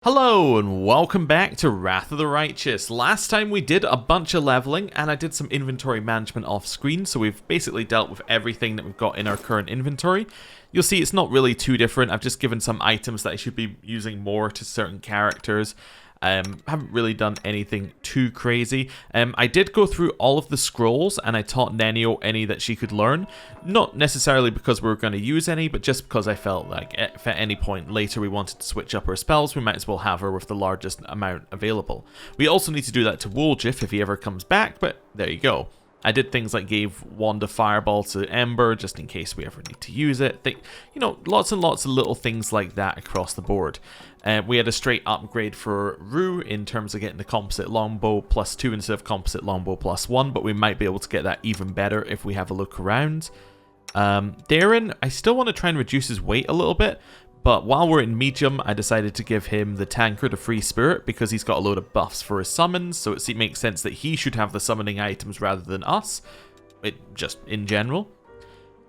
Hello and welcome back to Wrath of the Righteous. Last time we did a bunch of leveling and I did some inventory management off screen, so we've basically dealt with everything that we've got in our current inventory. You'll see it's not really too different. I've just given some items that I should be using more to certain characters. Haven't really done anything too crazy. I did go through all of the scrolls and I taught Nenio any that she could learn. Not necessarily because we were going to use any, but just because I felt like if at any point later we wanted to switch up her spells, we might as well have her with the largest amount available. We also need to do that to Woljif if he ever comes back, but there you go. I did things like gave Wand of Fireball to Ember just in case we ever need to use it. Lots and lots of little things like that across the board. We had a straight upgrade for Rue in terms of getting the composite longbow +2 instead of composite longbow +1, but we might be able to get that even better if we have a look around. Darren, I still want to try and reduce his weight a little bit, but while we're in medium, I decided to give him the Tankard of Free Spirit because he's got a load of buffs for his summons, so it makes sense that he should have the summoning items rather than us, just in general.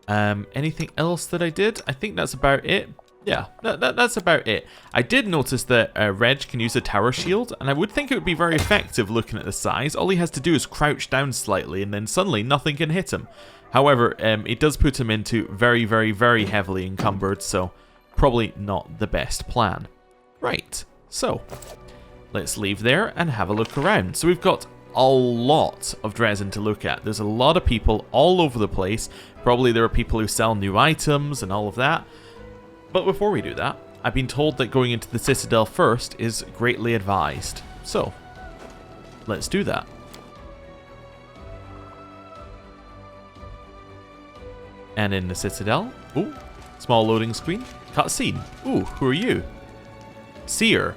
Anything else that I did? I think that's about it. Yeah, that's about it. I did notice that Reg can use a tower shield, and I would think it would be very effective looking at the size. All he has to do is crouch down slightly, and then suddenly nothing can hit him. However, it does put him into very, very, very heavily encumbered, so probably not the best plan. Right, so let's leave there and have a look around. So we've got a lot of Dresden to look at. There's a lot of people all over the place. Probably there are people who sell new items and all of that. But before we do that, I've been told that going into the Citadel first is greatly advised. So, let's do that. And in the Citadel, ooh, small loading screen, cutscene. Ooh, who are you? Seer.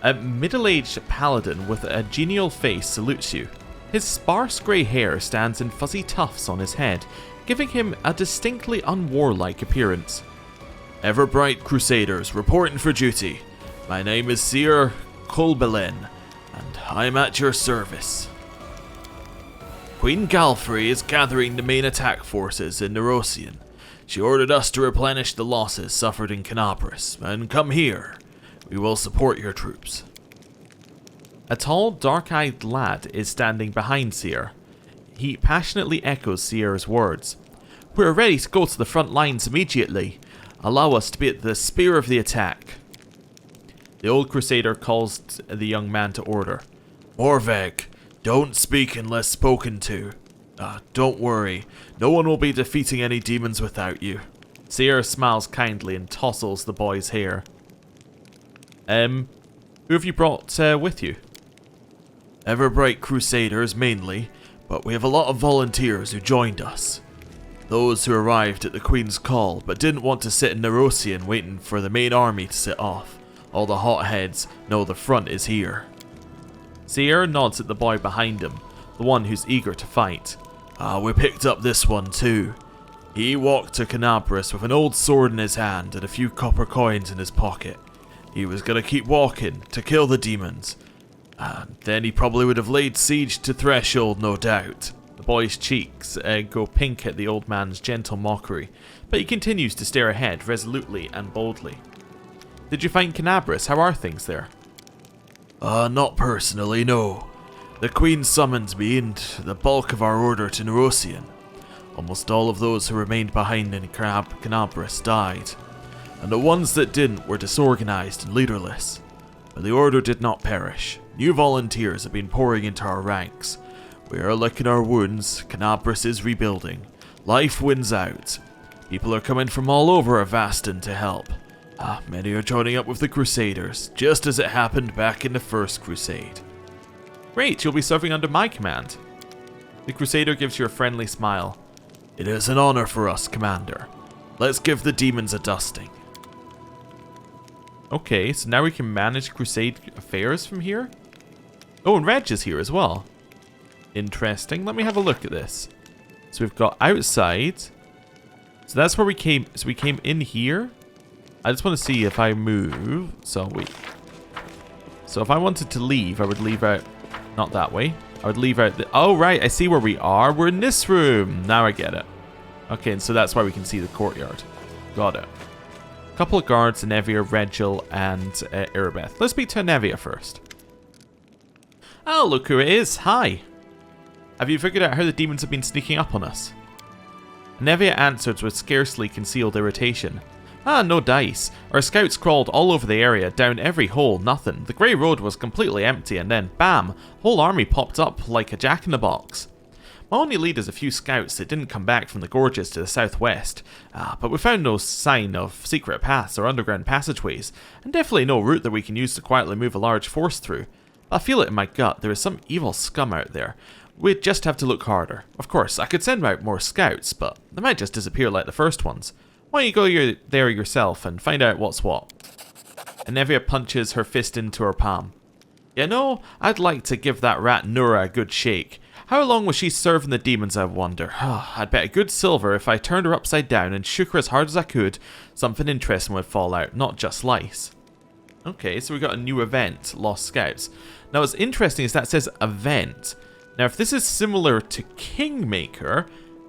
A middle-aged paladin with a genial face salutes you. His sparse grey hair stands in fuzzy tufts on his head, giving him a distinctly unwarlike appearance. Ever-bright Crusaders reporting for duty. My name is Seer Kolbelin, and I'm at your service. Queen Galfrey is gathering the main attack forces in Nerosian. She ordered us to replenish the losses suffered in Canabris, and come here. We will support your troops. A tall, dark-eyed lad is standing behind Seer. He passionately echoes Seer's words. We're ready to go to the front lines immediately. Allow us to be at the spear of the attack. The old Crusader calls the young man to order. Morveg, don't speak unless spoken to. Don't worry, no one will be defeating any demons without you. Seer smiles kindly and tousles the boy's hair. Who have you brought with you? Everbright Crusaders mainly, but we have a lot of volunteers who joined us. Those who arrived at the Queen's call, but didn't want to sit in Nerosian waiting for the main army to sit off. All the hotheads know the front is here. Seer nods at the boy behind him, the one who's eager to fight. We picked up this one too. He walked to Canabris with an old sword in his hand and a few copper coins in his pocket. He was gonna keep walking to kill the demons. Then he probably would have laid siege to Threshold, no doubt. The boy's cheeks go pink at the old man's gentle mockery, but he continues to stare ahead resolutely and boldly. Did you find Canabris? How are things there? Not personally, no. The Queen summoned me and the bulk of our order to Nerosian. Almost all of those who remained behind in Canabris died, and the ones that didn't were disorganized and leaderless. But the order did not perish. New volunteers have been pouring into our ranks. We are licking our wounds. Canabris is rebuilding. Life wins out. People are coming from all over Avastin to help. Many are joining up with the Crusaders, just as it happened back in the First Crusade. Great, you'll be serving under my command. The Crusader gives you a friendly smile. It is an honor for us, Commander. Let's give the demons a dusting. Okay, so now we can manage Crusade affairs from here? Oh, and Reg is here as well. Interesting. Let me have a look at this. So we've got outside. So that's where we came. So we came in here. I just want to see if I move. So if I wanted to leave, I would leave out. Not that way. I would leave out the. Oh right, I see where we are. We're in this room. Now I get it. Okay, and so that's why we can see the courtyard. Got it. Couple of guards, Nevia, Regil, and Irabeth. Let's speak to Nevia first. Oh, look who it is. Hi. Have you figured out how the demons have been sneaking up on us? Nevia answered with scarcely concealed irritation. Ah, no dice. Our scouts crawled all over the area, down every hole, nothing. The grey road was completely empty and then, bam, whole army popped up like a jack-in-the-box. My only lead is a few scouts that didn't come back from the gorges to the southwest, but we found no sign of secret paths or underground passageways, and definitely no route that we can use to quietly move a large force through. I feel it in my gut, there is some evil scum out there. We'd just have to look harder. Of course, I could send out more scouts, but they might just disappear like the first ones. Why don't you go there yourself and find out what's what? And Nevia punches her fist into her palm. You know, I'd like to give that rat Nura a good shake. How long was she serving the demons, I wonder? I'd bet a good silver if I turned her upside down and shook her as hard as I could, something interesting would fall out, not just lice. Okay, so we got a new event, Lost Scouts. Now what's interesting is that says event. Now if this is similar to Kingmaker,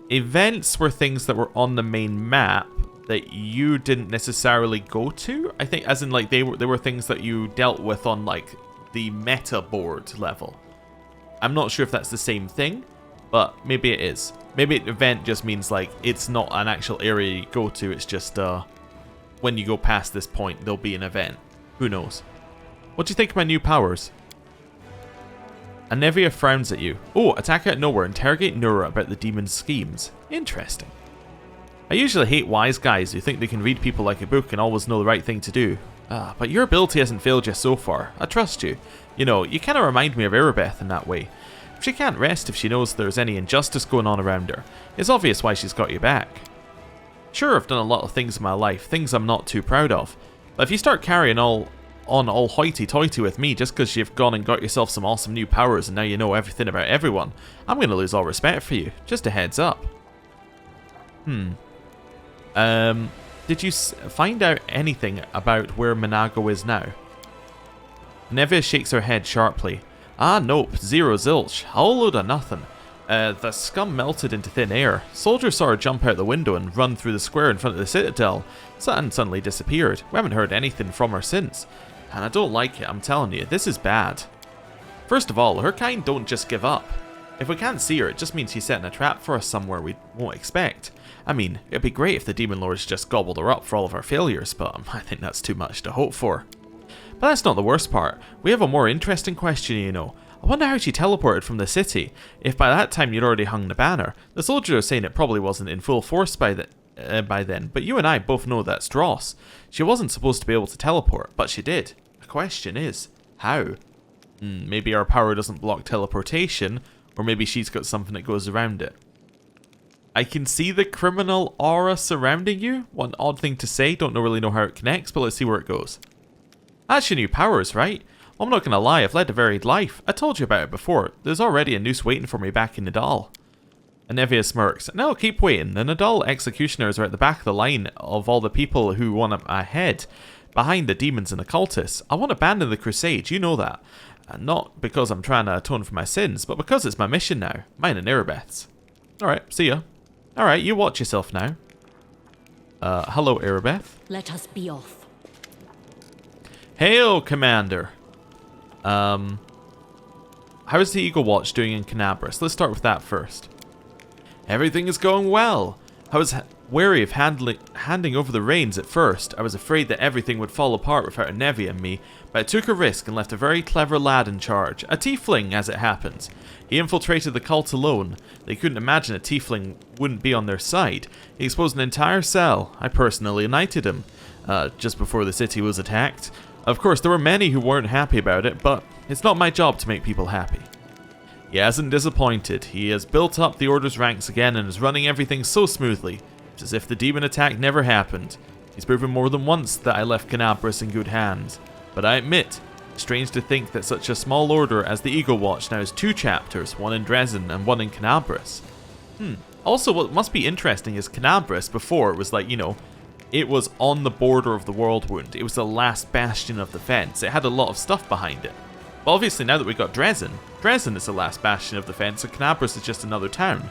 events were things that were on the main map that you didn't necessarily go to. I think as in like they were things that you dealt with on like the meta board level. I'm not sure if that's the same thing, but maybe it is. Maybe an event just means like it's not an actual area you go to, it's just when you go past this point there'll be an event. Who knows? What do you think of my new powers? Nevia frowns at you. Oh, attack out of nowhere, interrogate Nura about the demon's schemes. Interesting. I usually hate wise guys who think they can read people like a book and always know the right thing to do. But your ability hasn't failed you so far. I trust you. You know, you kind of remind me of Irabeth in that way. She can't rest if she knows there's any injustice going on around her. It's obvious why she's got you back. Sure, I've done a lot of things in my life, things I'm not too proud of. But if you start carrying all hoity-toity with me just because you've gone and got yourself some awesome new powers and now you know everything about everyone, I'm going to lose all respect for you. Just a heads up. Did you find out anything about where Minago is now? Nevia shakes her head sharply. Ah, nope, zero zilch, a whole load of nothing. The scum melted into thin air. Soldiers saw her jump out the window and run through the square in front of the citadel. And suddenly disappeared. We haven't heard anything from her since. And I don't like it, I'm telling you, this is bad. First of all, her kind don't just give up. If we can't see her, it just means she's setting a trap for us somewhere we won't expect. I mean, it'd be great if the Demon Lords just gobbled her up for all of our failures, but I think that's too much to hope for. But that's not the worst part. We have a more interesting question, you know. I wonder how she teleported from the city. If by that time you'd already hung the banner. The soldiers are saying it probably wasn't in full force by then, but you and I both know that's dross. She wasn't supposed to be able to teleport, but she did. The question is, how? Maybe our power doesn't block teleportation, or maybe she's got something that goes around it. I can see the criminal aura surrounding you. One odd thing to say, don't really know how it connects, but let's see where it goes. That's your new powers, right? Well, I'm not gonna lie, I've led a varied life. I told you about it before. There's already a noose waiting for me back in Nadal. Nevia smirks. No, keep waiting. The Nadal executioners are at the back of the line of all the people who want my head, behind the demons and the cultists. I won't abandon the Crusades, you know that. Not because I'm trying to atone for my sins, but because it's my mission now. Mine and Irabeth's. Alright, see ya. Alright, you watch yourself now. Hello, Irabeth. Let us be off. Hail, Commander. How is the Eagle Watch doing in Canabras? Let's start with that first. Everything is going well. I was wary of handing over the reins at first. I was afraid that everything would fall apart without Nevia and me, but I took a risk and left a very clever lad in charge. A tiefling, as it happens. He infiltrated the cult alone. They couldn't imagine a tiefling wouldn't be on their side. He exposed an entire cell. I personally knighted him, just before the city was attacked. Of course, there were many who weren't happy about it, but it's not my job to make people happy. He hasn't disappointed. He has built up the Order's ranks again and is running everything so smoothly. It's as if the demon attack never happened. He's proven more than once that I left Canabras in good hands. But I admit, it's strange to think that such a small order as the Eagle Watch now has 2 chapters, one in Dresden and one in Canabras. Also, what must be interesting is Canabras before it was like, you know, it was on the border of the Worldwound. It was the last bastion of defense. It had a lot of stuff behind it. But obviously now that we've got Dresden is the last bastion of defense and Canabras is just another town.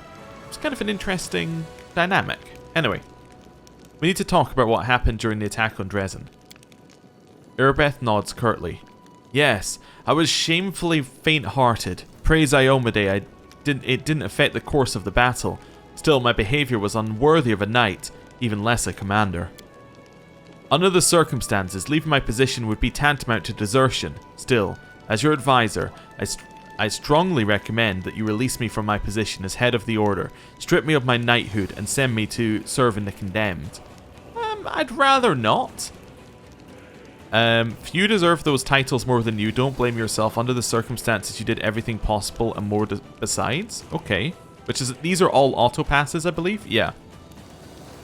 It's kind of an interesting dynamic. Anyway, We need to talk about what happened during the attack on Dresden. Erebeth nods curtly. Yes, I was shamefully faint-hearted. Praise Iomade, it didn't affect the course of the battle. Still, my behaviour was unworthy of a knight, even less a commander. Under the circumstances, leaving my position would be tantamount to desertion. Still, as your advisor, I strongly recommend that you release me from my position as head of the Order, strip me of my knighthood, and send me to serve in the Condemned. I'd rather not. Few deserve those titles more than you. Don't blame yourself. Under the circumstances, you did everything possible and more besides. Okay. These are all auto passes, I believe? Yeah.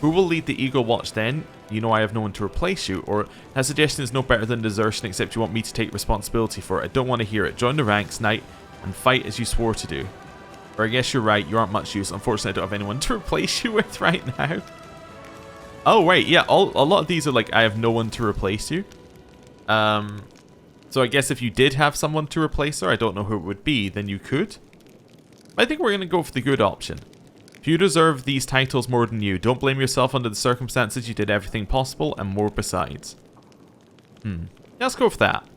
Who will lead the Eagle Watch then? You know I have no one to replace you. Or that suggestion is no better than desertion, except you want me to take responsibility for it. I don't want to hear it. Join the ranks, knight, and fight as you swore to do. Or I guess you're right, you aren't much use. Unfortunately, I don't have anyone to replace you with right now. Oh, wait, yeah, a lot of these are like, I have no one to replace you. So I guess if you did have someone to replace her, I don't know who it would be, then you could. I think we're going to go for the good option. Few deserve these titles more than you. Don't blame yourself. Under the circumstances, you did everything possible and more besides. Let's go for that.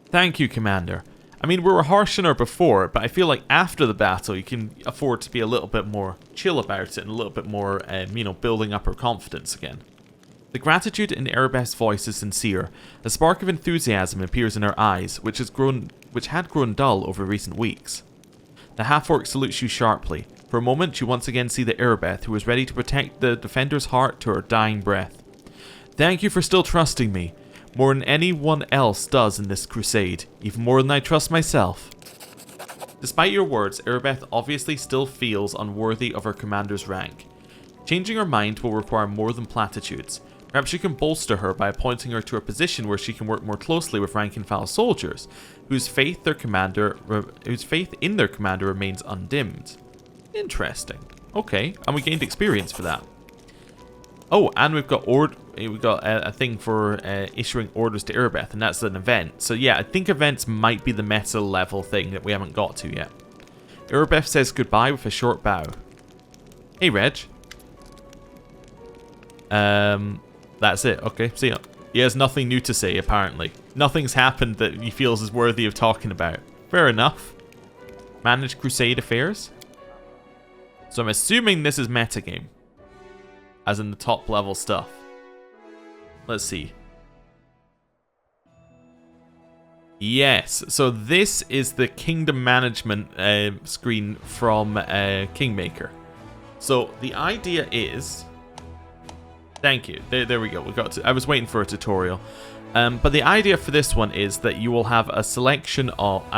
Thank you, Commander. I mean, we were harsh on her before, but I feel like after the battle, you can afford to be a little bit more chill about it and a little bit more, building up her confidence again. The gratitude in Erebeth's voice is sincere. A spark of enthusiasm appears in her eyes, which had grown dull over recent weeks. The half-orc salutes you sharply. For a moment, you once again see the Erebeth, who is ready to protect the defender's heart to her dying breath. Thank you for still trusting me, more than anyone else does in this crusade, even more than I trust myself. Despite your words, Erebeth obviously still feels unworthy of her commander's rank. Changing her mind will require more than platitudes. Perhaps you can bolster her by appointing her to a position where she can work more closely with rank-and-file soldiers, whose faith in their commander remains undimmed. Interesting. Okay, and we gained experience for that. Oh, and we've got a thing for issuing orders to Erebeth, and that's an event. So yeah, I think events might be the meta level thing that we haven't got to yet. Erebeth says goodbye with a short bow. Hey, Reg. That's it. Okay, see ya. He has nothing new to say, apparently. Nothing's happened that he feels is worthy of talking about. Fair enough. Manage Crusade affairs. So I'm assuming this is metagame. As in the top level stuff. Let's see. Yes, so this is the kingdom management screen from Kingmaker. So the idea is... Thank you. There we go. I was waiting for a tutorial. But the idea for this one is that you will have a selection of...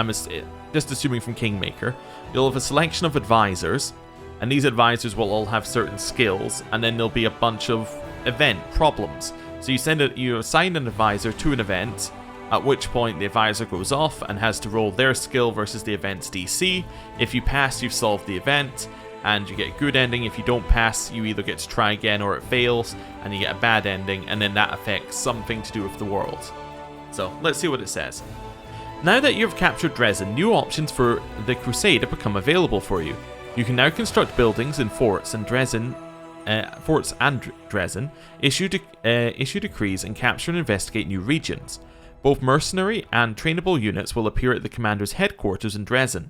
just assuming from Kingmaker. You'll have a selection of advisors. And these advisors will all have certain skills. And then there'll be a bunch of event problems. So you assign an advisor to an event. At which point the advisor goes off and has to roll their skill versus the event's DC. If you pass, you've solved the event. And you get a good ending. If you don't pass, you either get to try again or it fails, and you get a bad ending, and then that affects something to do with the world. So, let's see what it says. Now that you've captured Dresden, new options for the Crusade have become available for you. You can now construct buildings in forts and Dresden, issue decrees, and capture and investigate new regions. Both mercenary and trainable units will appear at the commander's headquarters in Dresden.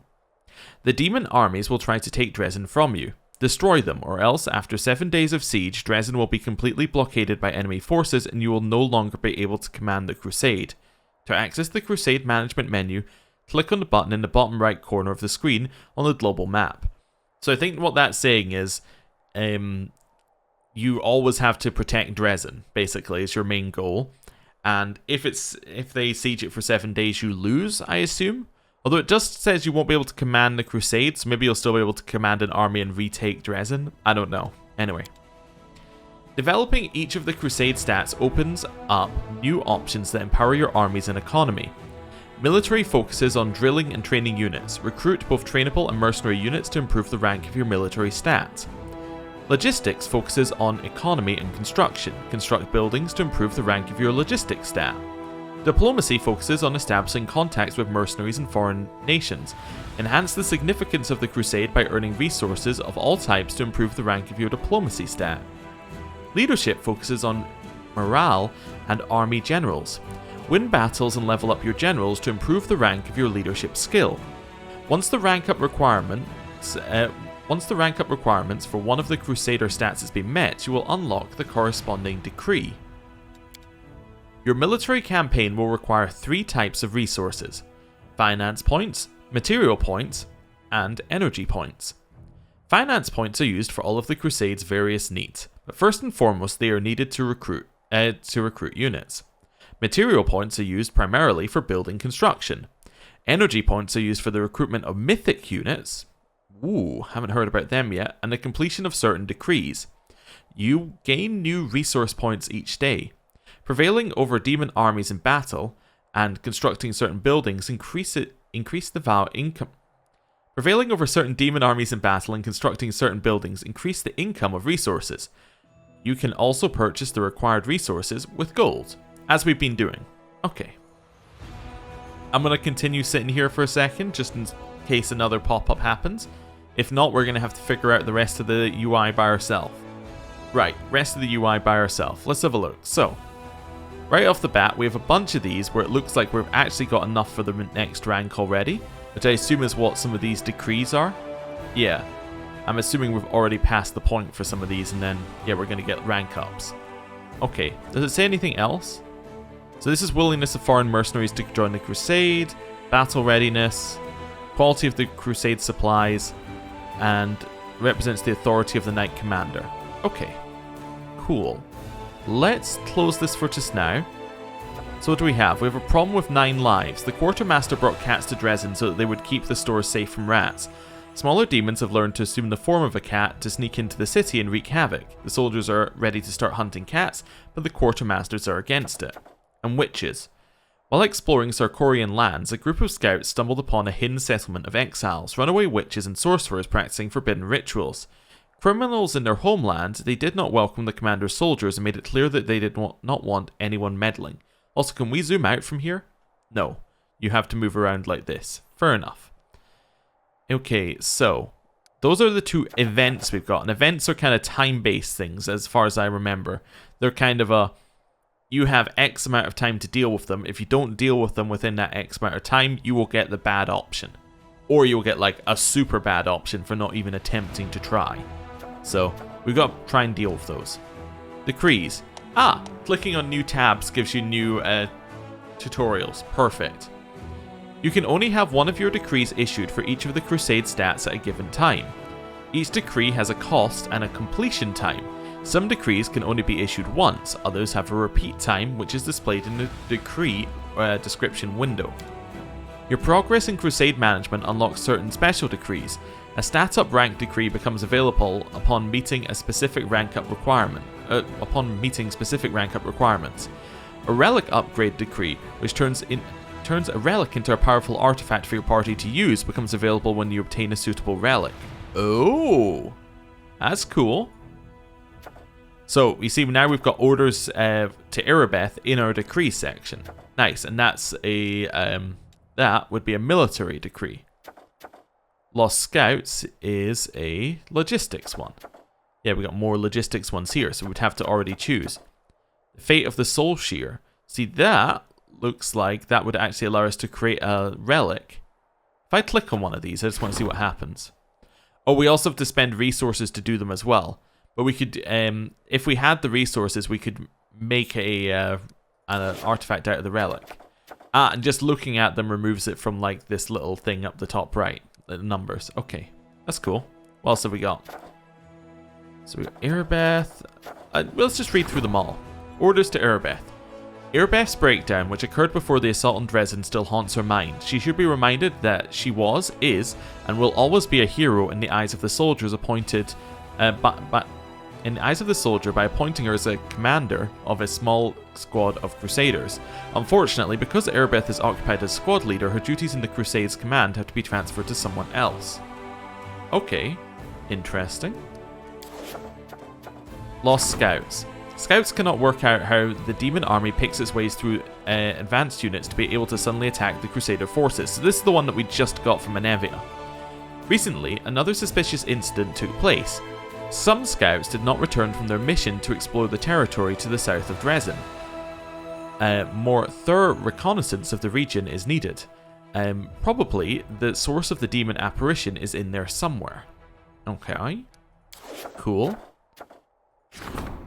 The demon armies will try to take Dresden from you. Destroy them, or else, after 7 days of siege, Dresden will be completely blockaded by enemy forces and you will no longer be able to command the Crusade. To access the Crusade management menu, click on the button in the bottom right corner of the screen on the global map. So I think what that's saying is, you always have to protect Dresden, basically, is your main goal. And if they siege it for 7 days, you lose, I assume. Although it just says you won't be able to command the Crusade, so maybe you'll still be able to command an army and retake Dresden. I don't know. Anyway. Developing each of the Crusade stats opens up new options that empower your armies and economy. Military focuses on drilling and training units. Recruit both trainable and mercenary units to improve the rank of your military stats. Logistics focuses on economy and construction. Construct buildings to improve the rank of your logistics stat. Diplomacy focuses on establishing contacts with mercenaries and foreign nations. Enhance the significance of the Crusade by earning resources of all types to improve the rank of your diplomacy stat. Leadership focuses on morale and army generals. Win battles and level up your generals to improve the rank of your leadership skill. Once the rank up requirements for one of the Crusader stats has been met, you will unlock the corresponding decree. Your military campaign will require 3 types of resources: finance points, material points, and energy points. Finance points are used for all of the Crusades' various needs, but first and foremost they are needed to recruit units. Material points are used primarily for building construction. Energy points are used for the recruitment of mythic units. Ooh, haven't heard about them yet, and the completion of certain decrees. You gain new resource points each day. Prevailing over demon armies in battle and constructing certain buildings increase the income. Prevailing over certain demon armies in battle and constructing certain buildings increase the income of resources. You can also purchase the required resources with gold, as we've been doing. Okay. I'm going to continue sitting here for a second, just in case another pop-up happens. If not, we're going to have to figure out the rest of the UI by ourselves. Right, rest of the UI by ourselves. Let's have a look. So, right off the bat, we have a bunch of these where it looks like we've actually got enough for the next rank already, which I assume is what some of these decrees are. Yeah, I'm assuming we've already passed the point for some of these, and then, yeah, we're going to get rank ups. Okay, does it say anything else? So this is willingness of foreign mercenaries to join the Crusade, battle readiness, quality of the Crusade supplies, and represents the authority of the Knight Commander. Okay, cool. Let's close this for just now. So what do we have? We have a problem with 9 lives. The Quartermaster brought cats to Dresden so that they would keep the stores safe from rats. Smaller demons have learned to assume the form of a cat to sneak into the city and wreak havoc. The soldiers are ready to start hunting cats, but the Quartermasters are against it. And witches. While exploring Sarkorian lands, a group of scouts stumbled upon a hidden settlement of exiles, runaway witches and sorcerers practicing forbidden rituals. Criminals in their homeland, they did not welcome the commander's soldiers and made it clear that they did not want anyone meddling. Also, can we zoom out from here? No. You have to move around like this. Fair enough. Okay, so those are the 2 events we've got. And events are kind of time-based things, as far as I remember. They're kind of a... You have X amount of time to deal with them. If you don't deal with them within that X amount of time, you will get the bad option. Or you'll get like a super bad option for not even attempting to try. So, we've got to try and deal with those. Decrees. Clicking on new tabs gives you new tutorials. Perfect. You can only have one of your decrees issued for each of the Crusade stats at a given time. Each decree has a cost and a completion time. Some decrees can only be issued once, others have a repeat time, which is displayed in the decree description window. Your progress in Crusade management unlocks certain special decrees. A stat up rank decree becomes available upon meeting a specific rank up requirement. Requirements. A relic upgrade decree, which turns a relic into a powerful artifact for your party to use, becomes available when you obtain a suitable relic. Oh, that's cool. So, you see, now we've got orders to Erebeth in our decree section. Nice, and that's a, that would be a military decree. Lost Scouts is a logistics one. Yeah, we got more logistics ones here, so we'd have to already choose. The Fate of the Soul Shear. See, that looks like that would actually allow us to create a relic. If I click on one of these, I just want to see what happens. Oh, we also have to spend resources to do them as well. But we could, if we had the resources, we could make an artifact out of the relic. And just looking at them removes it from like this little thing up the top right. The numbers. Okay, that's cool. What else have we got? So we got Erebeth. Let's just read through them all. Orders to Erebeth. Erebeth's breakdown, which occurred before the assault on Dresden, still haunts her mind. She should be reminded that she was, is, and will always be a hero in the eyes of the soldiers appointed in the eyes of the soldier by appointing her as a commander of a small squad of Crusaders. Unfortunately, because Erebeth is occupied as squad leader, her duties in the Crusades command have to be transferred to someone else. Okay, interesting. Lost Scouts. Scouts cannot work out how the demon army picks its ways through advanced units to be able to suddenly attack the Crusader forces. So this is the one that we just got from Anevia. Recently, another suspicious incident took place. Some scouts did not return from their mission to explore the territory to the south of Dresden. More thorough reconnaissance of the region is needed. Probably the source of the demon apparition is in there somewhere. Okay. Cool.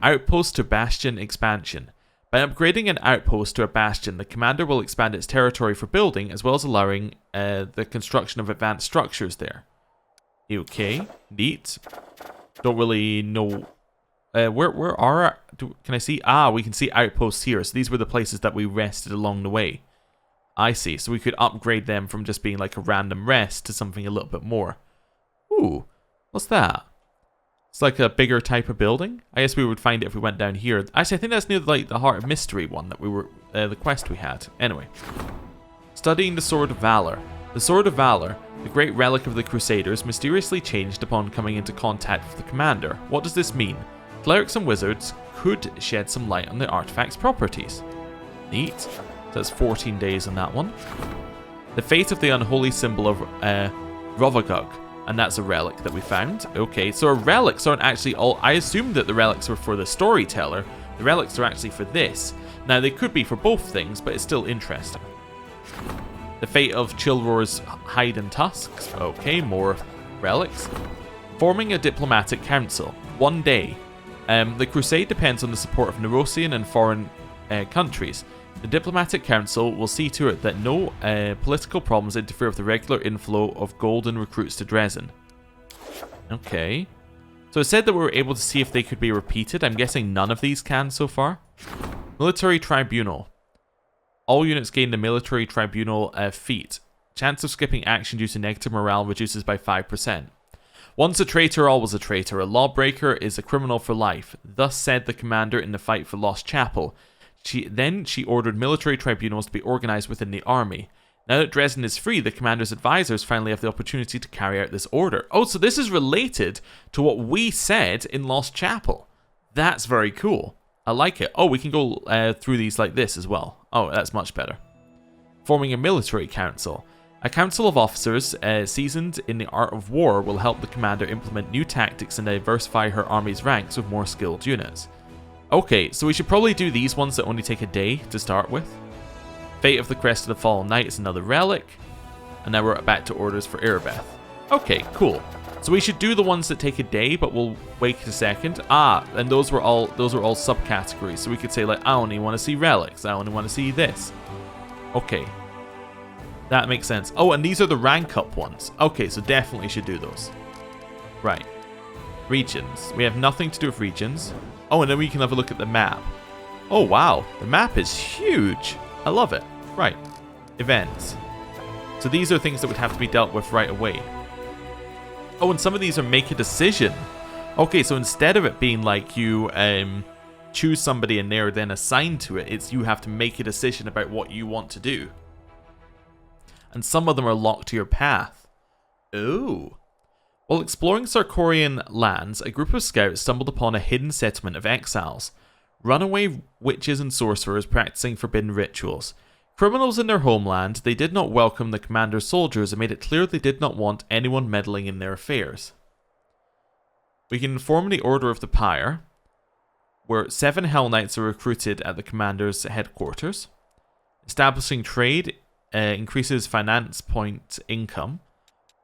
Outpost to Bastion expansion. By upgrading an outpost to a bastion, the commander will expand its territory for building, as well as allowing the construction of advanced structures there. Okay, neat. Don't really know. Where are... can I see? Ah, we can see outposts here. So these were the places that we rested along the way. I see. So we could upgrade them from just being like a random rest to something a little bit more. Ooh, what's that? It's like a bigger type of building. I guess we would find it if we went down here. Actually, I think that's near like the Heart of Mystery one that we were, the quest we had. Anyway. Studying the Sword of Valor. The Sword of Valor, the great relic of the Crusaders, mysteriously changed upon coming into contact with the commander. What does this mean? Clerics and wizards could shed some light on the artifact's properties. Neat. So that's 14 days on that one. The fate of the unholy symbol of Rovagug. And that's a relic that we found. Okay, so our relics aren't actually all... I assumed that the relics were for the storyteller. The relics are actually for this. Now, they could be for both things, but it's still interesting. The fate of Chilroar's hide and tusks. Okay, more relics. Forming a diplomatic council. 1 day. The crusade depends on the support of Nerosian and foreign countries. The diplomatic council will see to it that no political problems interfere with the regular inflow of golden recruits to Dresden. Okay. So it said that we were able to see if they could be repeated. I'm guessing none of these can so far. Military Tribunal. All units gain the Military Tribunal feat. Chance of skipping action due to negative morale reduces by 5%. Once a traitor, always a traitor. A lawbreaker is a criminal for life. Thus said the commander in the fight for Lost Chapel. She ordered military tribunals to be organized within the army. Now that Dresden is free, the commander's advisors finally have the opportunity to carry out this order. Oh, so this is related to what we said in Lost Chapel. That's very cool. I like it. Oh, we can go through these like this as well. Oh, that's much better. Forming a military council. A council of officers seasoned in the art of war will help the commander implement new tactics and diversify her army's ranks with more skilled units. Okay, so we should probably do these ones that only take a day to start with. Fate of the Crest of the Fallen Knight is another relic. And now we're back to orders for Erebeth. Okay, cool. So we should do the ones that take a day, but we'll wait a second. Ah, and those were all subcategories. So we could say like, I only want to see relics. I only want to see this. Okay. That makes sense. Oh, and these are the rank up ones. Okay, so definitely should do those. Right. Regions. We have nothing to do with regions. Oh, and then we can have a look at the map. Oh, wow. The map is huge. I love it. Right. Events. So these are things that would have to be dealt with right away. Oh, and some of these are make a decision. Okay, so instead of it being like you choose somebody and they're then assigned to it, it's you have to make a decision about what you want to do. And some of them are locked to your path. Ooh. While exploring Sarkorian lands, a group of scouts stumbled upon a hidden settlement of exiles. Runaway witches and sorcerers practicing forbidden rituals. Criminals in their homeland, they did not welcome the commander's soldiers and made it clear they did not want anyone meddling in their affairs. We can inform the Order of the Pyre, where 7 Hell Knights are recruited at the commander's headquarters. Establishing trade increases finance point income.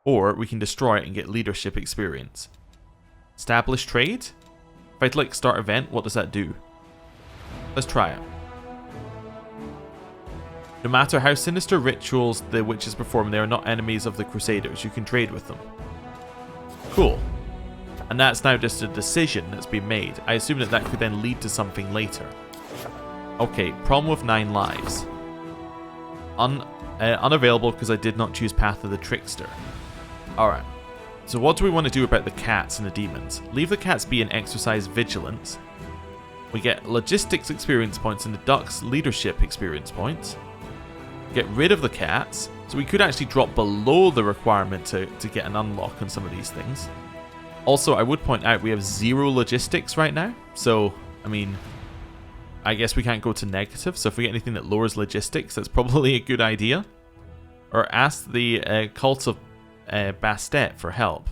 Or we can destroy it and get leadership experience. Establish trade? If I click start event, what does that do? Let's try it. No matter how sinister rituals the witches perform, they are not enemies of the Crusaders. You can trade with them. Cool. And that's now just a decision that's been made. I assume that that could then lead to something later. Okay, problem with 9 lives. Unavailable because I did not choose Path of the Trickster. Alright, so what do we want to do about the cats and the demons? Leave the cats be and exercise vigilance. We get logistics experience points and the ducks leadership experience points. Get rid of the cats, so we could actually drop below the requirement to get an unlock on some of these things. Also, I would point out we have 0 logistics right now, so, I mean, I guess we can't go to negative, so if we get anything that lowers logistics, that's probably a good idea. Or ask the Cult of Bastet for help.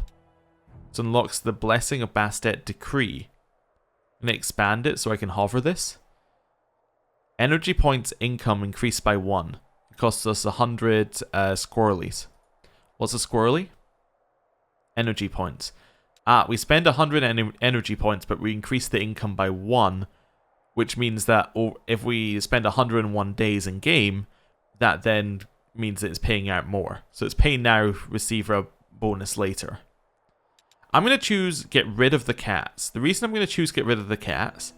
This unlocks the Blessing of Bastet Decree. I'm going to expand it so I can hover this. Energy points income increased by 1. It costs us 100 squirrelies. What's a squirrely? Energy points. We spend 100 energy points, but we increase the income by 1, which means that if we spend 101 days in game, that then means that it's paying out more. So it's pay now, receive a bonus later. I'm going to choose get rid of the cats. The reason I'm going to choose get rid of the cats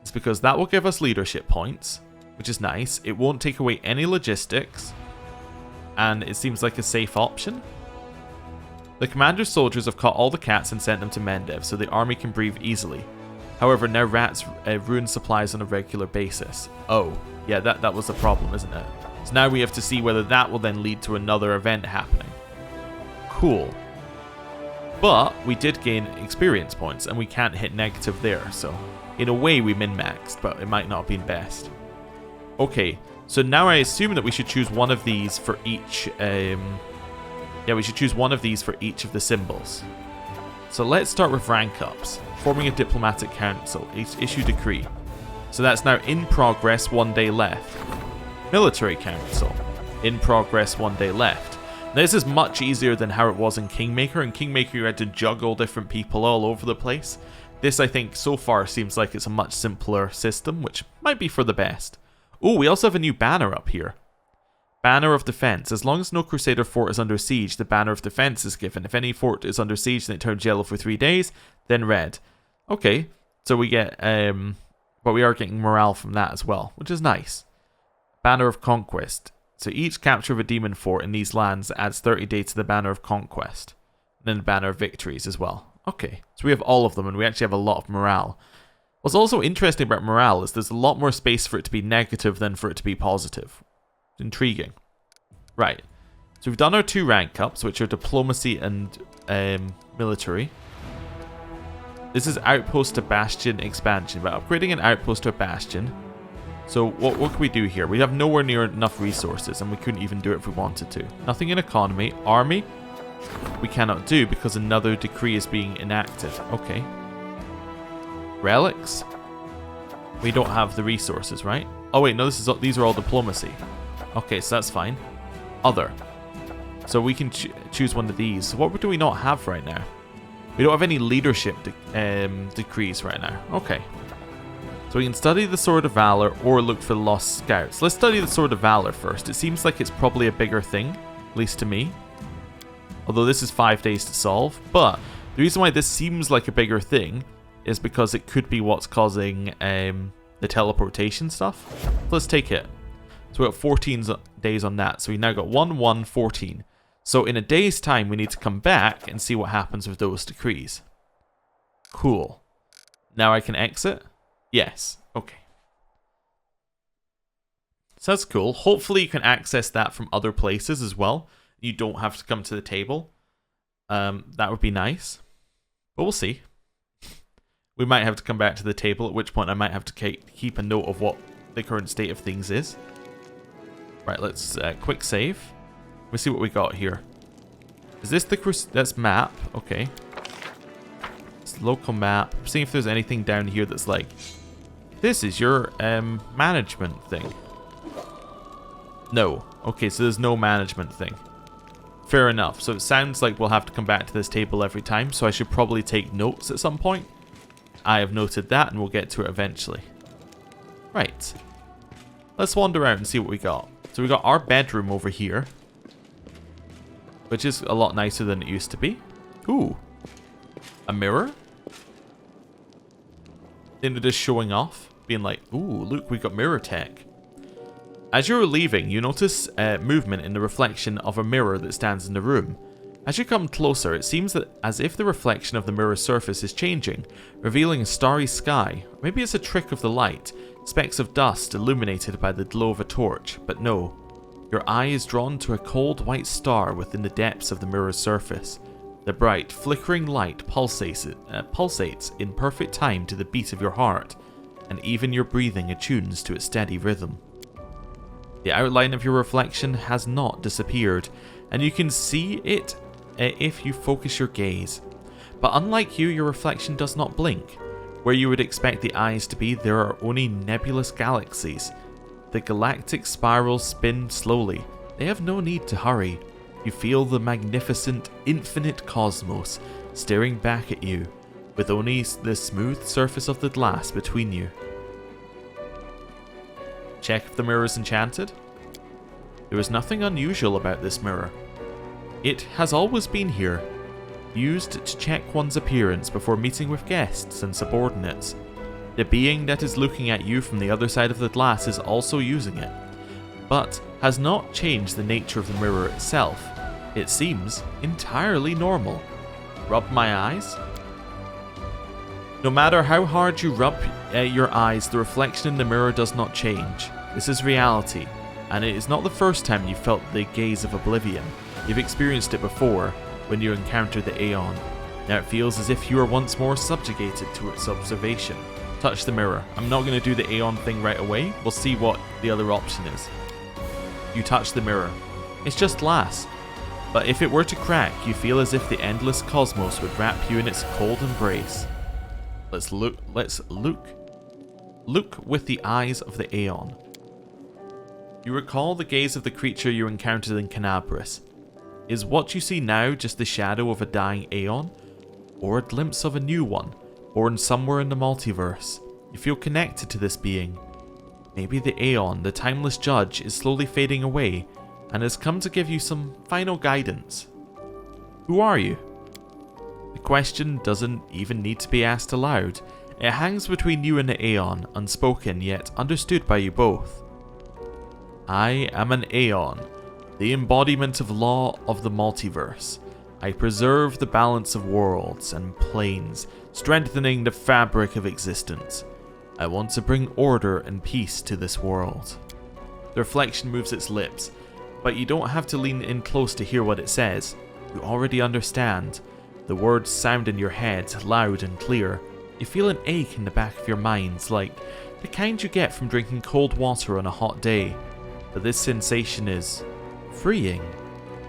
is because that will give us leadership points, which is nice. It won't take away any logistics, and it seems like a safe option. The commander's soldiers have caught all the cats and sent them to Mendev, so the army can breathe easily. However, now rats ruin supplies on a regular basis. Oh, yeah, that was the problem, isn't it? So now we have to see whether that will then lead to another event happening. Cool. But we did gain experience points, and we can't hit negative there, so in a way we min-maxed, but it might not have been best. Okay, so now I assume that we should choose one of these for each... yeah, we should choose one of these for each of the symbols. So let's start with rank ups. Forming a diplomatic council. Issue decree. So that's now in progress, 1 day left. Military council. In progress, 1 day left. Now, this is much easier than how it was in Kingmaker. In Kingmaker, you had to juggle different people all over the place. This, I think, so far seems like it's a much simpler system, which might be for the best. Oh, we also have a new banner up here. Banner of Defense. As long as no Crusader fort is under siege, the Banner of Defense is given. If any fort is under siege and it turns yellow for 3 days, then red. Okay, so we get, but we are getting morale from that as well, which is nice. Banner of Conquest. So each capture of a demon fort in these lands adds 30 days to the Banner of Conquest. And then the Banner of Victories as well. Okay, so we have all of them, and we actually have a lot of morale. What's also interesting about morale is there's a lot more space for it to be negative than for it to be positive. Intriguing. Right. So we've done our 2 rank ups, which are diplomacy and military. This is outpost to bastion expansion. But upgrading an outpost to a bastion. So what can we do here? We have nowhere near enough resources, and we couldn't even do it if we wanted to. Nothing in economy. Army, we cannot do because another decree is being enacted. Okay. Relics. We don't have the resources, right? Oh wait, no, these are all diplomacy. Okay, so that's fine. Other. So we can choose one of these. So what do we not have right now? We don't have any leadership decrees right now. Okay. So we can study the Sword of Valor or look for the Lost Scouts. Let's study the Sword of Valor first. It seems like it's probably a bigger thing, at least to me. Although this is 5 days to solve. But the reason why this seems like a bigger thing is because it could be what's causing the teleportation stuff. Let's take it. So we got 14 days on that. So we now got 1, 1, 14. So in a day's time, we need to come back and see what happens with those decrees. Cool. Now I can exit? Yes. Okay. So that's cool. Hopefully you can access that from other places as well. You don't have to come to the table. That would be nice. But we'll see. We might have to come back to the table, at which point I might have to keep a note of what the current state of things is. Right, let's quick save. Let's see what we got here. Is this the that's map? Okay. It's local map. Seeing if there's anything down here that's like, this is your management thing. No. Okay, so there's no management thing. Fair enough. So it sounds like we'll have to come back to this table every time, so I should probably take notes at some point. I have noted that, and we'll get to it eventually. Right. Let's wander out and see what we got. So we got our bedroom over here, which is a lot nicer than it used to be. Ooh. A mirror? They're just showing off, being like, ooh, look, we got mirror tech. As you're leaving, you notice movement in the reflection of a mirror that stands in the room. As you come closer, it seems that as if the reflection of the mirror's surface is changing, revealing a starry sky. Maybe it's a trick of the light, specks of dust illuminated by the glow of a torch, but no. Your eye is drawn to a cold white star within the depths of the mirror's surface. The bright, flickering light pulsates in perfect time to the beat of your heart, and even your breathing attunes to its steady rhythm. The outline of your reflection has not disappeared, and you can see it if you focus your gaze. But unlike you, your reflection does not blink. Where you would expect the eyes to be, there are only nebulous galaxies. The galactic spirals spin slowly. They have no need to hurry. You feel the magnificent, infinite cosmos staring back at you, with only the smooth surface of the glass between you. Check if the mirror is enchanted. There is nothing unusual about this mirror. It has always been here, used to check one's appearance before meeting with guests and subordinates. The being that is looking at you from the other side of the glass is also using it, but has not changed the nature of the mirror itself. It seems entirely normal. Rub my eyes? No matter how hard you rub your eyes, the reflection in the mirror does not change. This is reality, and it is not the first time you felt the gaze of oblivion. You've experienced it before, when you encountered the Aeon. Now it feels as if you are once more subjugated to its observation. Touch the mirror. I'm not going to do the Aeon thing right away. We'll see what the other option is. You touch the mirror. It's just glass. But if it were to crack, you feel as if the endless cosmos would wrap you in its cold embrace. Let's look with the eyes of the Aeon. You recall the gaze of the creature you encountered in Canabris. Is what you see now just the shadow of a dying Aeon? Or a glimpse of a new one, born somewhere in the multiverse? You feel connected to this being. Maybe the Aeon, the timeless judge, is slowly fading away, and has come to give you some final guidance. Who are you? The question doesn't even need to be asked aloud. It hangs between you and the Aeon, unspoken yet understood by you both. I am an Aeon, the embodiment of law of the multiverse. I preserve the balance of worlds and planes, strengthening the fabric of existence. I want to bring order and peace to this world. The reflection moves its lips, but you don't have to lean in close to hear what it says. You already understand. The words sound in your head, loud and clear. You feel an ache in the back of your mind, like the kind you get from drinking cold water on a hot day. But this sensation is freeing.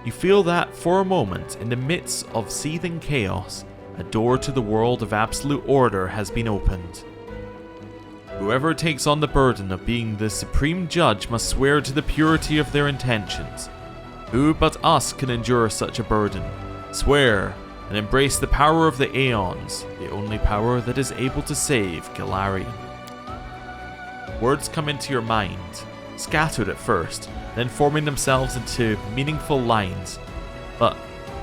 You feel that for a moment, in the midst of seething chaos, a door to the world of absolute order has been opened. Whoever takes on the burden of being the supreme judge must swear to the purity of their intentions. Who but us can endure such a burden? Swear and embrace the power of the Aeons, the only power that is able to save Golarion. Words come into your mind, scattered at first, then forming themselves into meaningful lines. But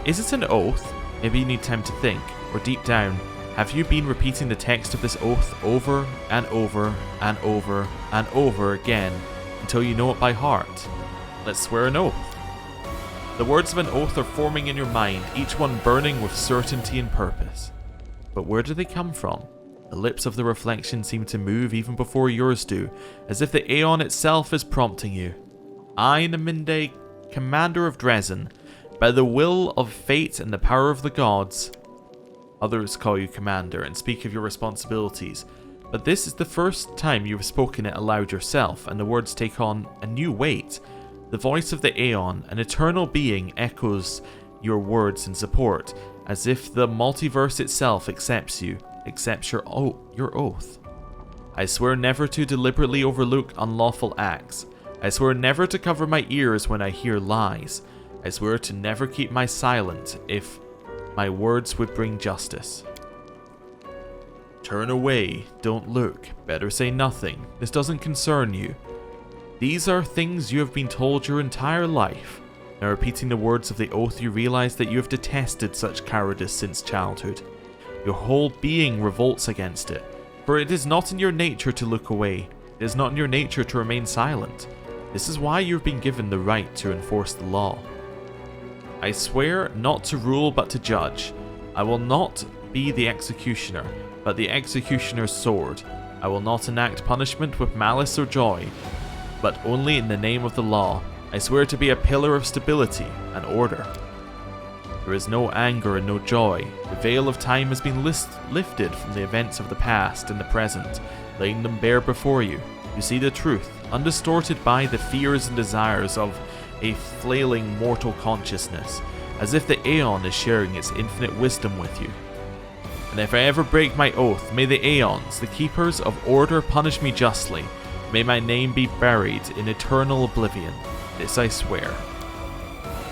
is it an oath? Maybe you need time to think, or deep down, have you been repeating the text of this oath over and over and over and over again until you know it by heart? Let's swear an oath. The words of an oath are forming in your mind, each one burning with certainty and purpose. But where do they come from? The lips of the reflection seem to move even before yours do, as if the Aeon itself is prompting you. I, Naminde, commander of Dresden, by the will of fate and the power of the gods. Others call you commander and speak of your responsibilities, but this is the first time you have spoken it aloud yourself, and the words take on a new weight. The voice of the Aeon, an eternal being, echoes your words in support, as if the multiverse itself accepts you, accepts your oath. I swear never to deliberately overlook unlawful acts. I swear never to cover my ears when I hear lies. I swear to never keep my silent if my words would bring justice. Turn away, don't look, better say nothing, this doesn't concern you. These are things you have been told your entire life. Now repeating the words of the oath, you realize that you have detested such cowardice since childhood. Your whole being revolts against it, for it is not in your nature to look away. It is not in your nature to remain silent. This is why you have been given the right to enforce the law. I swear not to rule but to judge. I will not be the executioner, but the executioner's sword. I will not enact punishment with malice or joy, but only in the name of the law. I swear to be a pillar of stability and order. There is no anger and no joy. The veil of time has been lifted from the events of the past and the present, laying them bare before you. You see the truth, undistorted by the fears and desires of a flailing mortal consciousness, as if the Aeon is sharing its infinite wisdom with you. And if I ever break my oath, may the Aeons, the keepers of order, punish me justly. May my name be buried in eternal oblivion. This I swear.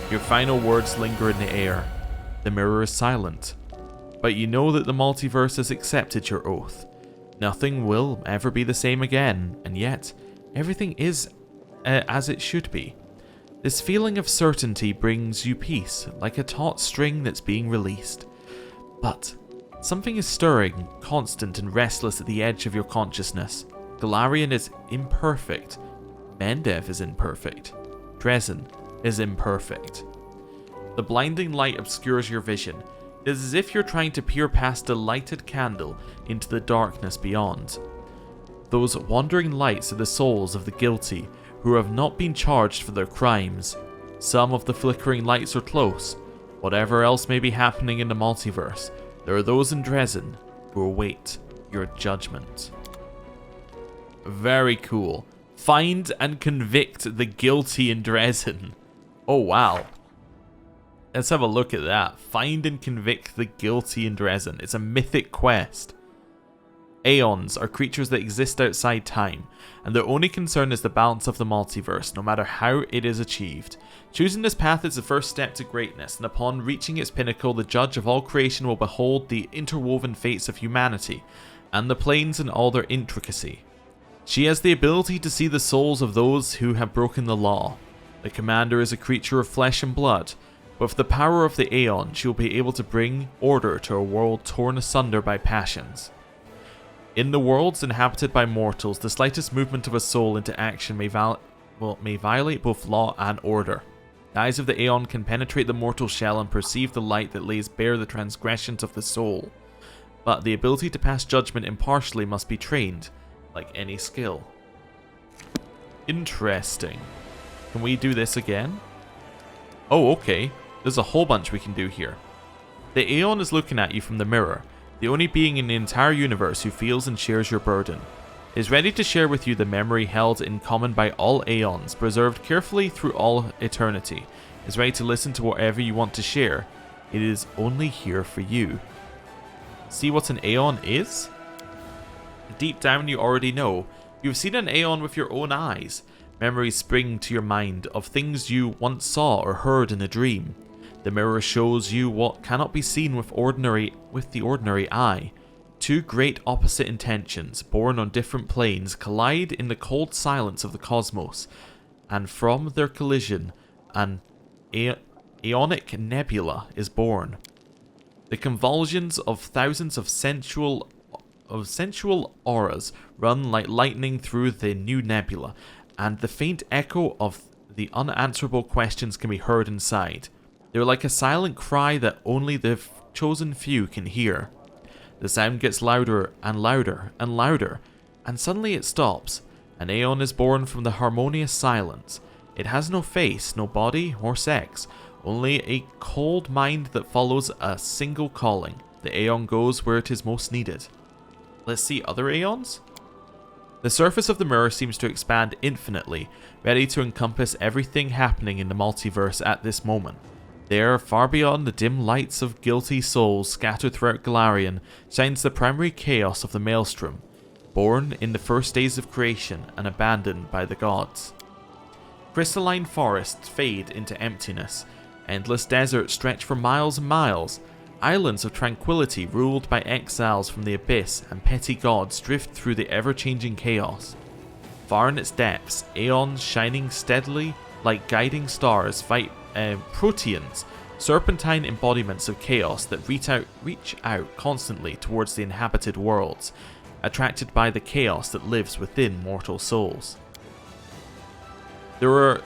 Your final words linger in the air. The mirror is silent. But you know that the multiverse has accepted your oath. Nothing will ever be the same again, and yet, everything is as it should be. This feeling of certainty brings you peace, like a taut string that's being released. But something is stirring, constant and restless at the edge of your consciousness. Golarion is imperfect. Mendev is imperfect. Dresden is imperfect. The blinding light obscures your vision. It is as if you're trying to peer past a lighted candle into the darkness beyond. Those wandering lights are the souls of the guilty who have not been charged for their crimes. Some of the flickering lights are close. Whatever else may be happening in the multiverse, there are those in Dresden who await your judgment. Very cool. Find and convict the guilty in Dresden. Oh wow. Let's have a look at that. Find and convict the guilty in Dresden. It's a mythic quest. Aeons are creatures that exist outside time, and their only concern is the balance of the multiverse, no matter how it is achieved. Choosing this path is the first step to greatness, and upon reaching its pinnacle, the judge of all creation will behold the interwoven fates of humanity, and the planes in all their intricacy. She has the ability to see the souls of those who have broken the law. The commander is a creature of flesh and blood. With the power of the Aeon, she will be able to bring order to a world torn asunder by passions. In the worlds inhabited by mortals, the slightest movement of a soul into action may violate both law and order. The eyes of the Aeon can penetrate the mortal shell and perceive the light that lays bare the transgressions of the soul. But the ability to pass judgment impartially must be trained, like any skill. Interesting. Can we do this again? Oh, okay. There's a whole bunch we can do here. The Aeon is looking at you from the mirror, the only being in the entire universe who feels and shares your burden. It is ready to share with you the memory held in common by all Aeons, preserved carefully through all eternity. It is ready to listen to whatever you want to share. It is only here for you. See what an Aeon is? Deep down you already know. You've seen an Aeon with your own eyes. Memories spring to your mind of things you once saw or heard in a dream. The mirror shows you what cannot be seen with the ordinary eye. Two great opposite intentions, born on different planes, collide in the cold silence of the cosmos, and from their collision, an aeonic nebula is born. The convulsions of thousands of sensual auras run like lightning through the new nebula, and the faint echo of the unanswerable questions can be heard inside. They're like a silent cry that only the chosen few can hear. The sound gets louder and louder and louder, and suddenly it stops. An Aeon is born from the harmonious silence. It has no face, no body or sex, only a cold mind that follows a single calling. The Aeon goes where it is most needed. Let's see other Aeons? The surface of the mirror seems to expand infinitely, ready to encompass everything happening in the multiverse at this moment. There, far beyond the dim lights of guilty souls scattered throughout Golarion, shines the primary chaos of the Maelstrom, born in the first days of creation and abandoned by the gods. Crystalline forests fade into emptiness, endless deserts stretch for miles and miles, islands of tranquility ruled by exiles from the abyss and petty gods drift through the ever-changing chaos. Far in its depths, Aeons shining steadily like guiding stars fight Proteans, serpentine embodiments of chaos that reach out constantly towards the inhabited worlds, attracted by the chaos that lives within mortal souls. There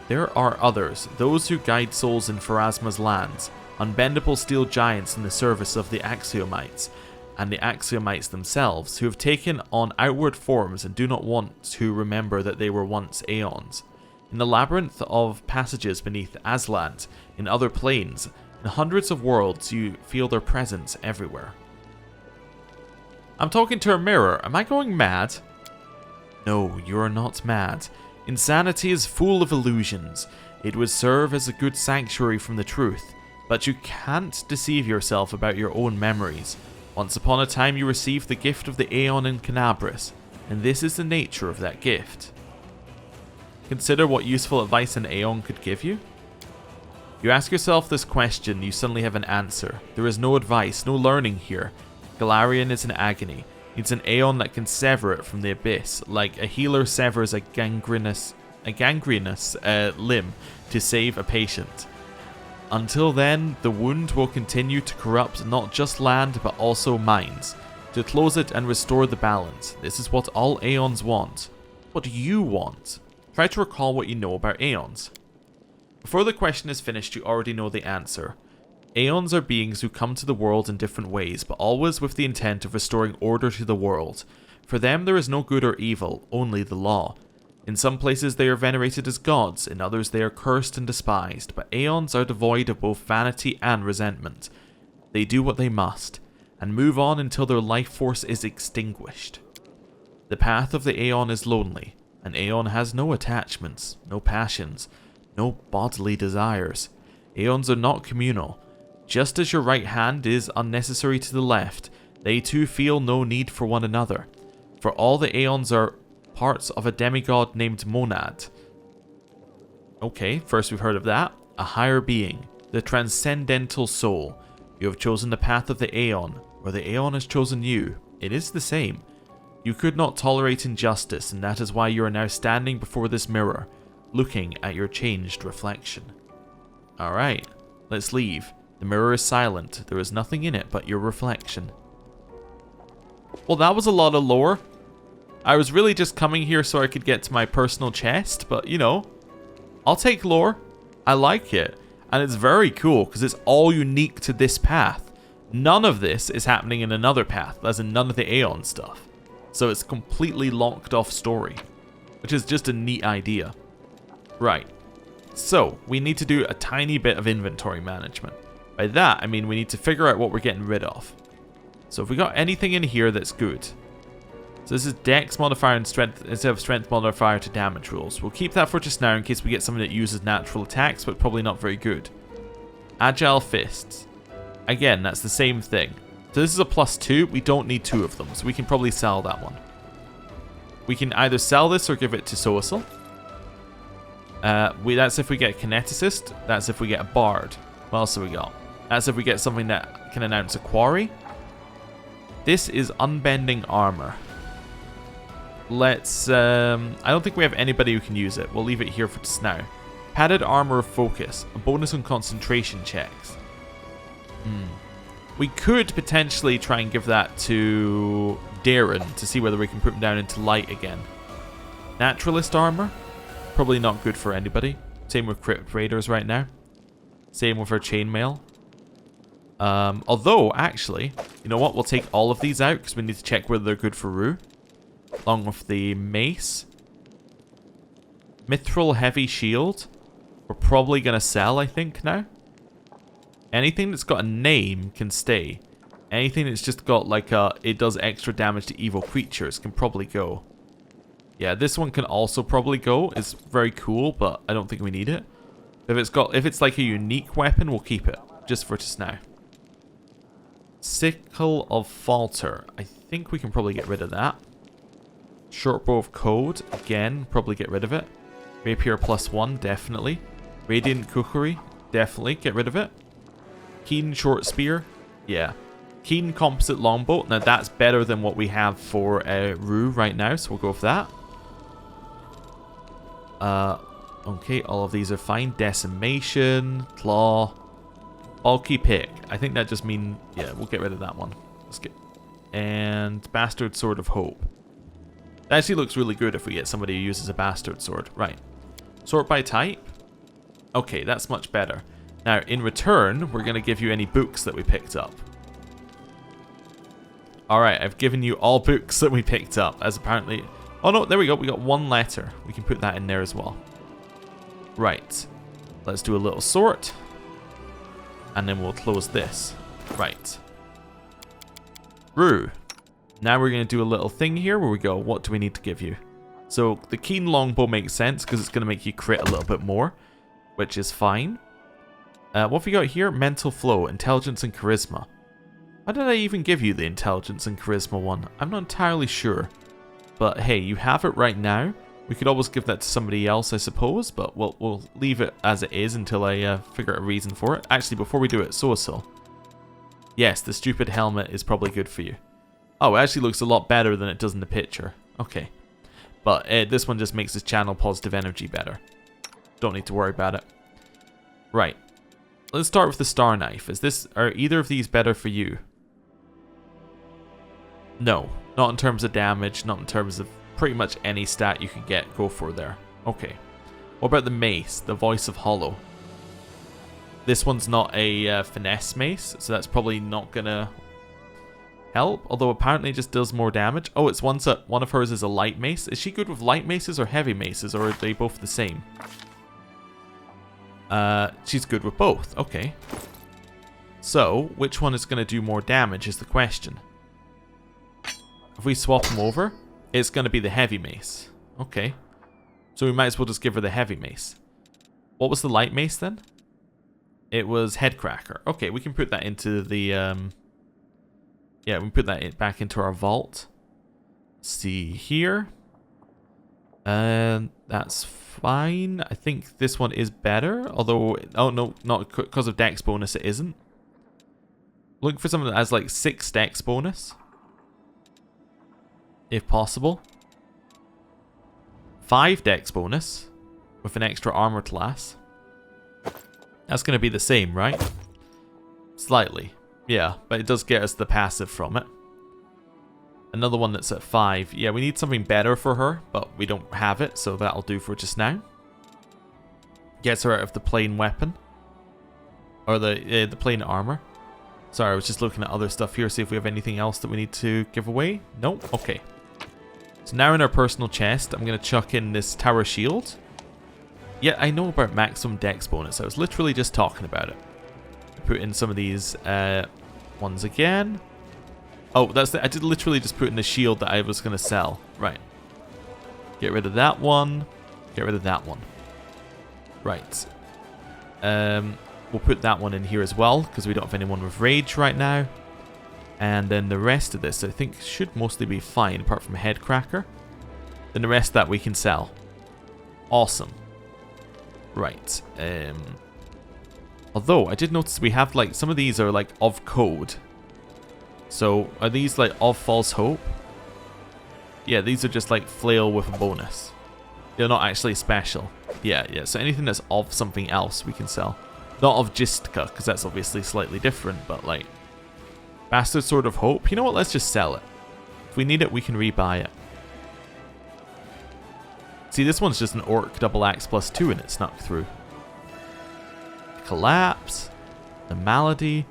are others, those who guide souls in Pharasma's lands, unbendable steel giants in the service of the Axiomites, and the Axiomites themselves, who have taken on outward forms and do not want to remember that they were once Aeons. In the labyrinth of passages beneath Aslant, in other planes, in hundreds of worlds, you feel their presence everywhere. I'm talking to a mirror. Am I going mad? No, you are not mad. Insanity is full of illusions. It would serve as a good sanctuary from the truth. But you can't deceive yourself about your own memories. Once upon a time you received the gift of the Aeon in Canabris, and this is the nature of that gift. Consider what useful advice an Aeon could give you. You ask yourself this question, you suddenly have an answer. There is no advice, no learning here. Golarion is in agony. Needs an Aeon that can sever it from the abyss, like a healer severs a gangrenous limb to save a patient. Until then, the wound will continue to corrupt not just land, but also minds. To close it and restore the balance. This is what all Aeons want. What do you want? Try to recall what you know about Aeons. Before the question is finished, you already know the answer. Aeons are beings who come to the world in different ways, but always with the intent of restoring order to the world. For them there is no good or evil, only the law. In some places they are venerated as gods, in others they are cursed and despised, but Aeons are devoid of both vanity and resentment. They do what they must, and move on until their life force is extinguished. The path of the Aeon is lonely. An Aeon has no attachments, no passions, no bodily desires. Aeons are not communal. Just as your right hand is unnecessary to the left, they too feel no need for one another. For all the Aeons are parts of a demigod named Monad. Okay, first we've heard of that. A higher being, the transcendental soul. You have chosen the path of the Aeon, or the Aeon has chosen you. It is the same. You could not tolerate injustice, and that is why you are now standing before this mirror, looking at your changed reflection. Alright, let's leave. The mirror is silent. There is nothing in it but your reflection. Well, that was a lot of lore. I was really just coming here so I could get to my personal chest, but you know, I'll take lore. I like it. And it's very cool because it's all unique to this path. None of this is happening in another path, as in none of the Aeon stuff. So it's completely locked off story, which is just a neat idea. Right, so we need to do a tiny bit of inventory management. By that, I mean we need to figure out what we're getting rid of. So if we got anything in here that's good. So this is Dex modifier and strength instead of strength modifier to damage rules. We'll keep that for just now in case we get something that uses natural attacks, but probably not very good. Agile fists. Again, that's the same thing. So this is a +2. We don't need 2 of them, so we can probably sell that one. We can either sell this or give it to Soasil. That's if we get Kineticist. That's if we get a Bard. What else have we got? That's if we get something that can announce a quarry. This is Unbending Armor. Let's... I don't think we have anybody who can use it. We'll leave it here for just now. Padded Armor of Focus. A bonus on concentration checks. We could potentially try and give that to Darren to see whether we can put him down into light again. Naturalist Armor. Probably not good for anybody. Same with Crypt Raiders right now. Same with our Chainmail. Although, actually, you know what? We'll take all of these out because we need to check whether they're good for Rue. Along with the Mace. Mithril Heavy Shield. We're probably going to sell, I think, now. Anything that's got a name can stay. Anything that's just got like a, it does extra damage to evil creatures can probably go. Yeah, this one can also probably go. It's very cool, but I don't think we need it. If it's like a unique weapon, we'll keep it. Just for just now. Sickle of Falter. I think we can probably get rid of that. Shortbow of Code. Again, probably get rid of it. Rapier +1, definitely. Radiant Kukuri. Definitely get rid of it. Keen Short Spear. Yeah. Keen Composite Longbow. Now that's better than what we have for Rue right now, so we'll go with that. Okay, all of these are fine. Decimation, Claw, Bulky Pick. I think that just means, yeah, we'll get rid of that one. Let's get, and Bastard Sword of Hope. That actually looks really good if we get somebody who uses a Bastard Sword. Right. Sort by type. Okay, that's much better. Now, in return, we're going to give you any books that we picked up. Alright, I've given you all books that we picked up, as apparently... Oh no, there we go, we got one letter. We can put that in there as well. Right. Let's do a little sort. And then we'll close this. Right. Rue. Now we're going to do a little thing here where we go, what do we need to give you? So, the Keen Longbow makes sense, because it's going to make you crit a little bit more, which is fine. What have we got here? Mental flow, intelligence, and charisma. Why did I even give you the intelligence and charisma one? I'm not entirely sure. But hey, you have it right now. We could always give that to somebody else, I suppose, but we'll leave it as it is until I figure out a reason for it. Actually, before we do it, Soasil. Yes, the stupid helmet is probably good for you. Oh, it actually looks a lot better than it does in the picture. Okay. But this one just makes us channel positive energy better. Don't need to worry about it. Right. Let's start with the Star Knife. Are either of these better for you? No. Not in terms of damage, not in terms of pretty much any stat you can go for there. Okay. What about the mace, the Voice of Hollow? This one's not a finesse mace, so that's probably not gonna help. Although apparently it just does more damage. Oh, it's one of hers is a light mace. Is she good with light maces or heavy maces, or are they both the same? She's good with both. Okay. So, which one is gonna do more damage is the question. If we swap them over, it's going to be the heavy mace. Okay. So we might as well just give her the heavy mace. What was the light mace then? It was Headcracker. Okay, we can put that into the... yeah, we can put that back into our vault. See here. And that's fine. I think this one is better. Although, oh no, not because of dex bonus it isn't. Looking for something that has like 6 dex bonus. If possible. 5 dex bonus with an extra armor class. That's going to be the same, right? Slightly. Yeah, but it does get us the passive from it. Another one that's at 5. Yeah, we need something better for her, but we don't have it, so that'll do for just now. Gets her out of the plain weapon. Or the plain armor. Sorry, I was just looking at other stuff here, see if we have anything else that we need to give away. No? Okay. So now in our personal chest, I'm going to chuck in this Tower Shield. Yeah, I know about maximum dex bonus. I was literally just talking about it. Put in some of these ones again. Oh, I did literally just put in the shield that I was going to sell. Right. Get rid of that one. Get rid of that one. Right. We'll put that one in here as well, because we don't have anyone with rage right now. And then the rest of this, I think, should mostly be fine, apart from Headcracker. Then the rest of that we can sell. Awesome. Right. Although, I did notice we have, like, some of these are, like, of code. So, are these, like, of false hope? Yeah, these are just, like, flail with a bonus. They're not actually special. Yeah, so anything that's of something else we can sell. Not of Jistka, because that's obviously slightly different, but, like... Bastard Sword of Hope? You know what, let's just sell it. If we need it, we can rebuy it. See, this one's just an Orc double axe plus 2 and it snuck through. Collapse. The Malady.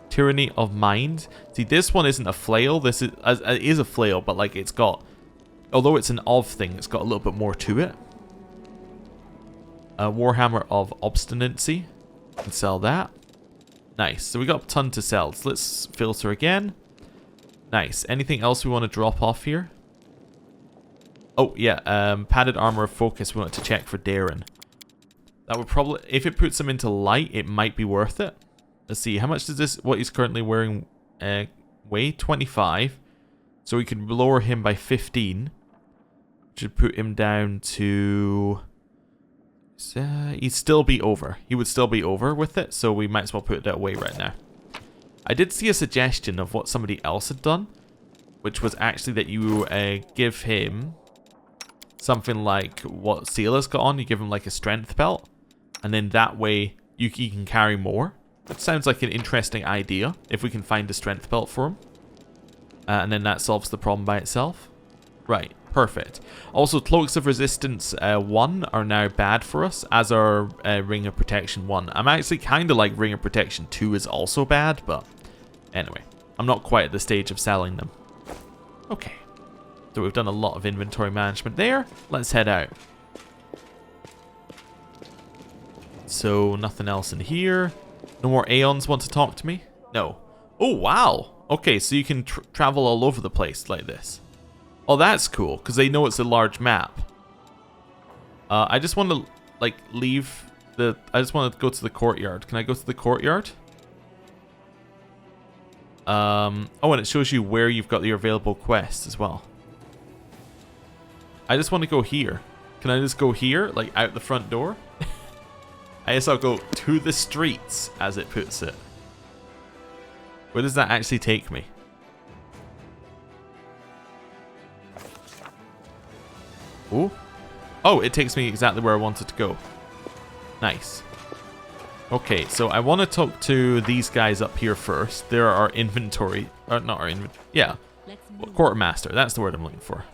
Tyranny of Mind. See, this one isn't a flail. This is it is a flail, but like it's got... Although it's an of thing, it's got a little bit more to it. A Warhammer of Obstinacy. Can sell that. Nice. So we got a ton to sell. So let's filter again. Nice. Anything else we want to drop off here? Oh, yeah. Padded Armor of Focus. We want to check for Darren. That would probably... If it puts him into light, it might be worth it. Let's see. How much does this... What he's currently wearing weigh? 25. So we could lower him by 15. Which would put him down to... he'd still be over. He would still be over with it, so we might as well put that away right now. I did see a suggestion of what somebody else had done, which was actually that you give him something like what Seala's got on. You give him like a strength belt, and then that way he can carry more. That sounds like an interesting idea, if we can find a strength belt for him. And then that solves the problem by itself. Right. Perfect. Also, Cloaks of Resistance 1 are now bad for us, as are Ring of Protection 1. I'm actually kind of like Ring of Protection 2 is also bad, but anyway. I'm not quite at the stage of selling them. Okay. So we've done a lot of inventory management there. Let's head out. So, nothing else in here. No more Aeons want to talk to me? No. Oh, wow. Okay, so you can travel all over the place like this. Oh, that's cool, because they know it's a large map. I just want to, like, leave I just want to go to the courtyard. Can I go to the courtyard? Oh, and it shows you where you've got your available quests as well. I just want to go here. Can I just go here, like out the front door? I guess I'll go to the streets, as it puts it. Where does that actually take me? Ooh. Oh, it takes me exactly where I wanted to go. Nice. Okay, so I want to talk to these guys up here first. They're our inventory. Not our inventory. Yeah. Quartermaster. That's the word I'm looking for.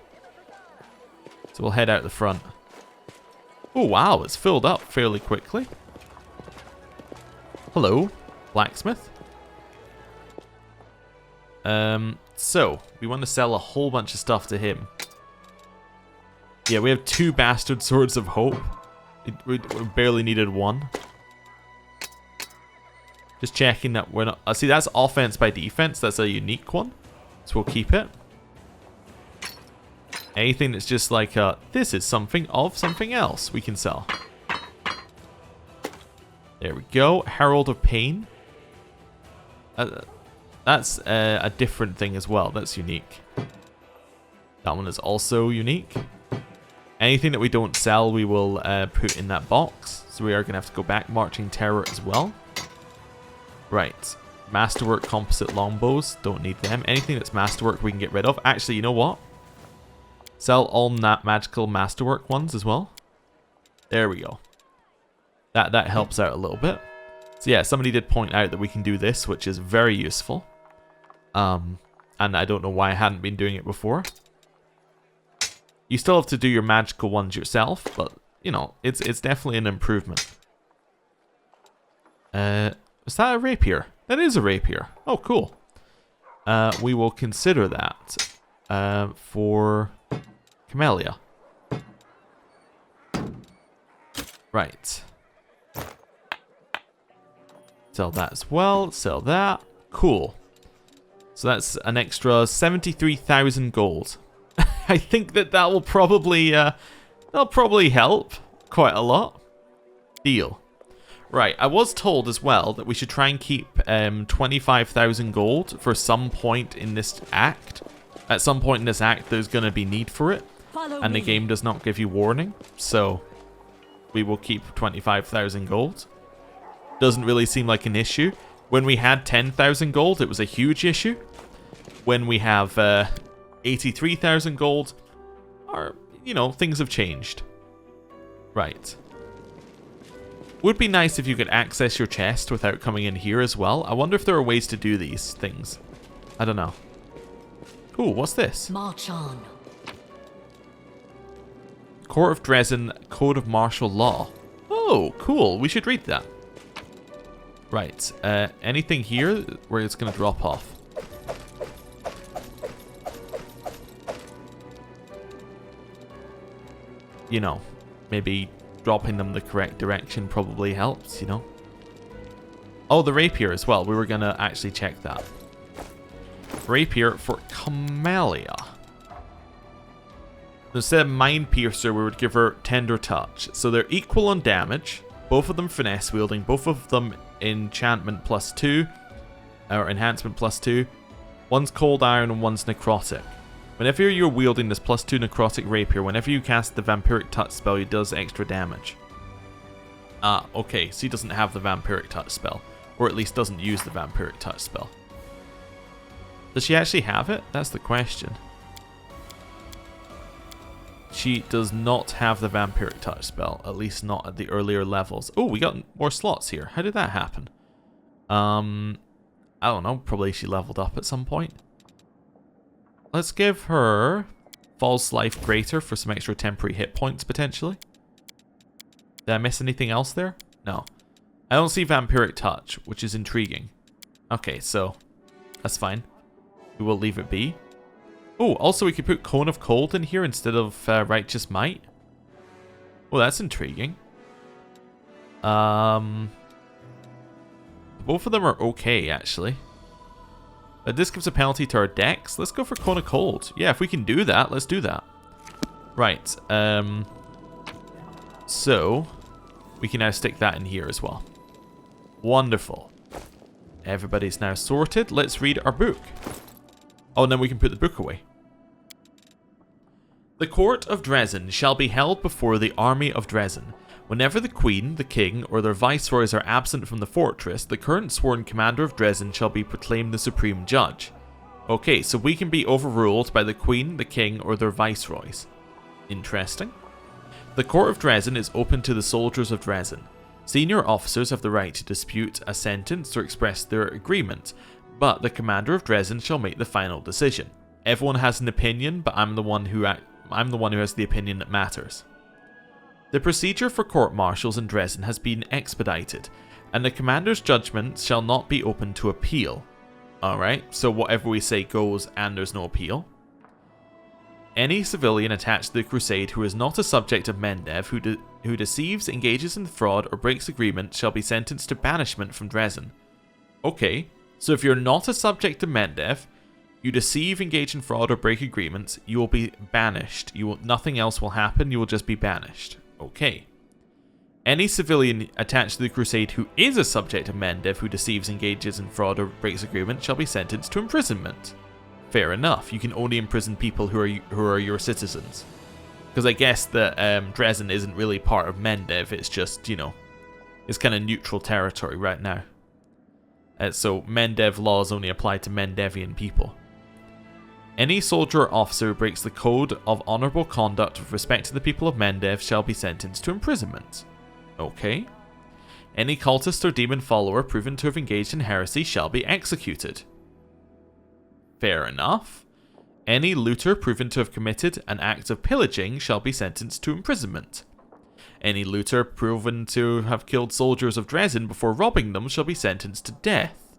So we'll head out the front. Oh, wow. It's filled up fairly quickly. Hello, blacksmith. So we want to sell a whole bunch of stuff to him. Yeah, we have 2 bastard swords of hope. We barely needed 1. Just checking that we're not... see, that's offense by defense. That's a unique one. So we'll keep it. Anything that's just like, this is something of something else, we can sell. There we go. Herald of Pain. That's a different thing as well. That's unique. That one is also unique. Anything that we don't sell, we will put in that box. So we are going to have to go back. Marching Terror as well. Right. Masterwork composite longbows. Don't need them. Anything that's masterwork we can get rid of. Actually, you know what? Sell all magical masterwork ones as well. There we go. That helps out a little bit. So yeah, somebody did point out that we can do this, which is very useful. And I don't know why I hadn't been doing it before. You still have to do your magical ones yourself, but you know, it's definitely an improvement. Is that a rapier? That is a rapier. Oh, cool. We will consider that for Camellia. Right. Sell that as well. Sell that. Cool. So that's an extra 73,000 gold. I think that will probably that'll probably help quite a lot. Deal. Right, I was told as well that we should try and keep 25,000 gold for some point in this act. At some point in this act, there's going to be need for it, and the game does not give you warning, so we will keep 25,000 gold. Doesn't really seem like an issue. When we had 10,000 gold, it was a huge issue. When we have 83,000 gold, you know, things have changed. Right. Would be nice if you could access your chest without coming in here as well. I wonder if there are ways to do these things. I don't know. Ooh, what's this? March on. Court of Dresden, Code of Martial Law. Oh, cool. We should read that. Right. Anything here where it's going to drop off? You know, maybe dropping them the correct direction probably helps, you know. Oh, the rapier as well. We were going to actually check that. Rapier for Camellia. Instead of Mind Piercer, we would give her Tender Touch. So they're equal on damage. Both of them finesse wielding. Both of them enchantment +2. Or enhancement +2. One's Cold Iron and one's Necrotic. Whenever you're wielding this +2 necrotic rapier, whenever you cast the Vampiric Touch spell, it does extra damage. Ah, okay, so he doesn't have the Vampiric Touch spell. Or at least doesn't use the Vampiric Touch spell. Does she actually have it? That's the question. She does not have the Vampiric Touch spell, at least not at the earlier levels. Oh, we got more slots here. How did that happen? I don't know, probably she leveled up at some point. Let's give her False Life Greater for some extra temporary hit points, potentially. Did I miss anything else there? No. I don't see Vampiric Touch, which is intriguing. Okay, so that's fine. We will leave it be. Oh, also we could put Cone of Cold in here instead of Righteous Might. Oh, that's intriguing. Both of them are okay, actually. This gives a penalty to our dex. Let's go for Cone of Cold. Yeah, if we can do that, let's do that. Right. So, we can now stick that in here as well. Wonderful. Everybody's now sorted. Let's read our book. Oh, and then we can put the book away. The court of Dresden shall be held before the army of Dresden. Whenever the queen, the king, or their viceroys are absent from the fortress, the current sworn commander of Dresden shall be proclaimed the supreme judge. Okay, so we can be overruled by the queen, the king, or their viceroys. Interesting. The court of Dresden is open to the soldiers of Dresden. Senior officers have the right to dispute a sentence or express their agreement, but the commander of Dresden shall make the final decision. Everyone has an opinion, but I'm the one who has the opinion that matters. The procedure for court-martials in Dresden has been expedited, and the commander's judgment shall not be open to appeal. Alright, so whatever we say goes and there's no appeal. Any civilian attached to the crusade who is not a subject of Mendev, who deceives, engages in fraud, or breaks agreement shall be sentenced to banishment from Dresden. Okay, so if you're not a subject of Mendev, you deceive, engage in fraud, or break agreements, you will be banished. Nothing else will happen, you will just be banished. Okay. Any civilian attached to the crusade who is a subject of Mendev, who deceives, engages in fraud, or breaks agreement shall be sentenced to imprisonment. Fair enough, you can only imprison people who are your citizens. Because I guess that Dresden isn't really part of Mendev, it's just, you know, it's kind of neutral territory right now. So Mendev laws only apply to Mendevian people. Any soldier or officer who breaks the code of honourable conduct with respect to the people of Mendev shall be sentenced to imprisonment. Okay. Any cultist or demon follower proven to have engaged in heresy shall be executed. Fair enough. Any looter proven to have committed an act of pillaging shall be sentenced to imprisonment. Any looter proven to have killed soldiers of Dresden before robbing them shall be sentenced to death.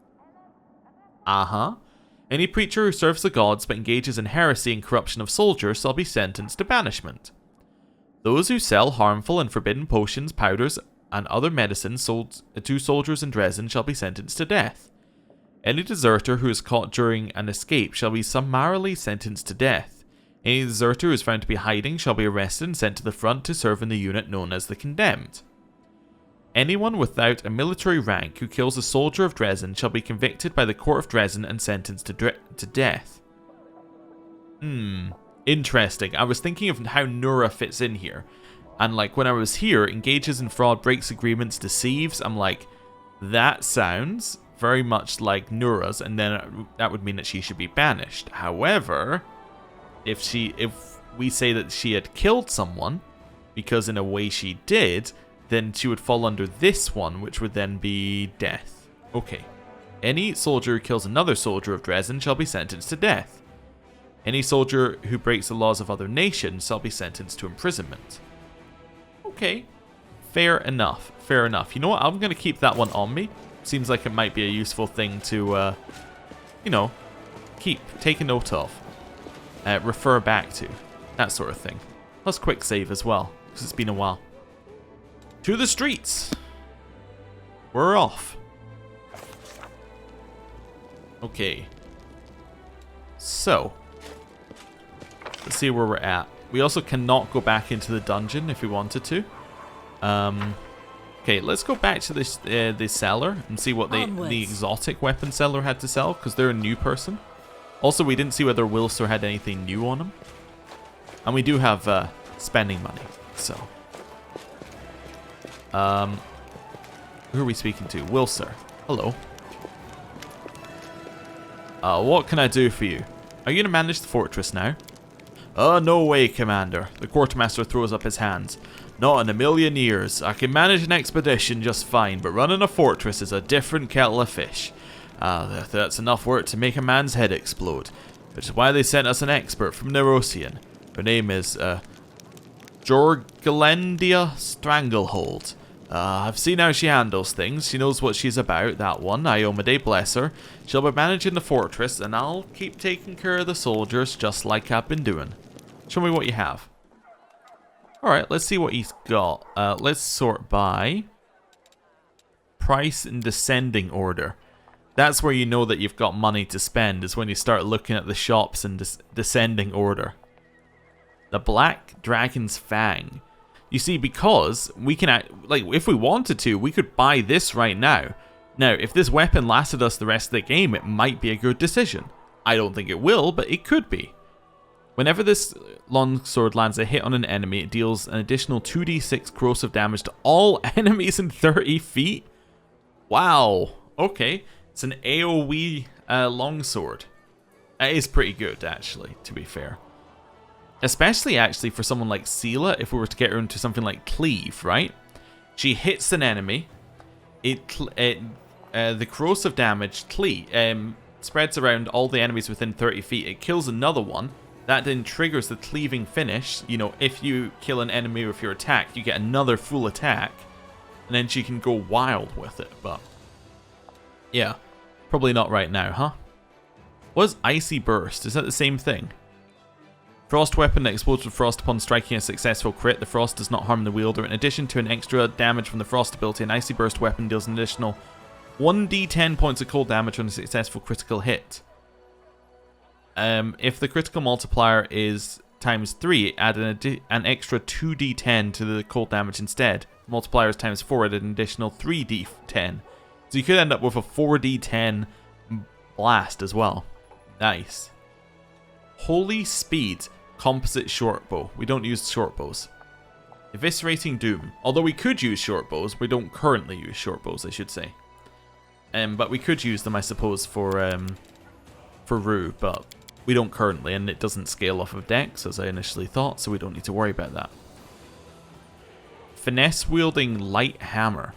Any preacher who serves the gods but engages in heresy and corruption of soldiers shall be sentenced to banishment. Those who sell harmful and forbidden potions, powders, and other medicines sold to soldiers in Dresden shall be sentenced to death. Any deserter who is caught during an escape shall be summarily sentenced to death. Any deserter who is found to be hiding shall be arrested and sent to the front to serve in the unit known as the Condemned. Anyone without a military rank who kills a soldier of Dresden shall be convicted by the court of Dresden and sentenced to death. Interesting. I was thinking of how Nura fits in here. And like when I was here, engages in fraud, breaks agreements, deceives, I'm like, that sounds very much like Nura's, and then that would mean that she should be banished. However, if we say that she had killed someone, because in a way she did, then she would fall under this one, which would then be death. Okay. Any soldier who kills another soldier of Dresden shall be sentenced to death. Any soldier who breaks the laws of other nations shall be sentenced to imprisonment. Okay. Fair enough. Fair enough. You know what? I'm going to keep that one on me. Seems like it might be a useful thing to, you know, take a note of. Refer back to. That sort of thing. Plus quick save as well, because it's been a while. To the streets! We're off. Okay. So. Let's see where we're at. We also cannot go back into the dungeon if we wanted to. Okay, let's go back to this the seller and see what the exotic weapon seller had to sell, because they're a new person. Also, we didn't see whether Wilser had anything new on him. And we do have spending money, so. Who are we speaking to? Wilser. Hello. What can I do for you? Are you going to manage the fortress now? No way, Commander. The quartermaster throws up his hands. Not in a million years. I can manage an expedition just fine, but running a fortress is a different kettle of fish. That's enough work to make a man's head explode. Which is why they sent us an expert from Nerosian. Her name is, Jorgalendia Stranglehold. I've seen how she handles things. She knows what she's about, that one. Iomade, bless her. She'll be managing the fortress, and I'll keep taking care of the soldiers just like I've been doing. Show me what you have. Alright, let's see what he's got. Let's sort by price in descending order. That's where you know that you've got money to spend, is when you start looking at the shops in descending order. The Black Dragon's Fang. You see, because we can, like, if we wanted to, we could buy this right now. Now, if this weapon lasted us the rest of the game, it might be a good decision. I don't think it will, but it could be. Whenever this longsword lands a hit on an enemy, it deals an additional 2d6 corrosive damage to all enemies in 30 feet. Wow. Okay. It's an AoE longsword. It is pretty good, actually, to be fair. Especially, actually, for someone like Seela, if we were to get her into something like Cleave, right? She hits an enemy. The corrosive damage spreads around all the enemies within 30 feet. It kills another one. That then triggers the cleaving finish. You know, if you kill an enemy with your attack, you get another full attack. And then she can go wild with it. But, yeah. Probably not right now, huh? What is Icy Burst? Is that the same thing? Frost weapon that explodes with frost upon striking a successful crit. The frost does not harm the wielder. In addition to an extra damage from the frost ability, an Icy Burst weapon deals an additional 1d10 points of cold damage on a successful critical hit. If the critical multiplier is times 3, add an extra 2d10 to the cold damage instead. The multiplier is times 4, add an additional 3d10. So you could end up with a 4d10 blast as well. Nice. Holy Speed composite shortbow. We don't use shortbows. Eviscerating Doom. Although we could use shortbows, we don't currently use shortbows, I should say. But we could use them, I suppose, for Rue, but we don't currently, and it doesn't scale off of Dex, as I initially thought, so we don't need to worry about that. Finesse Wielding Light Hammer.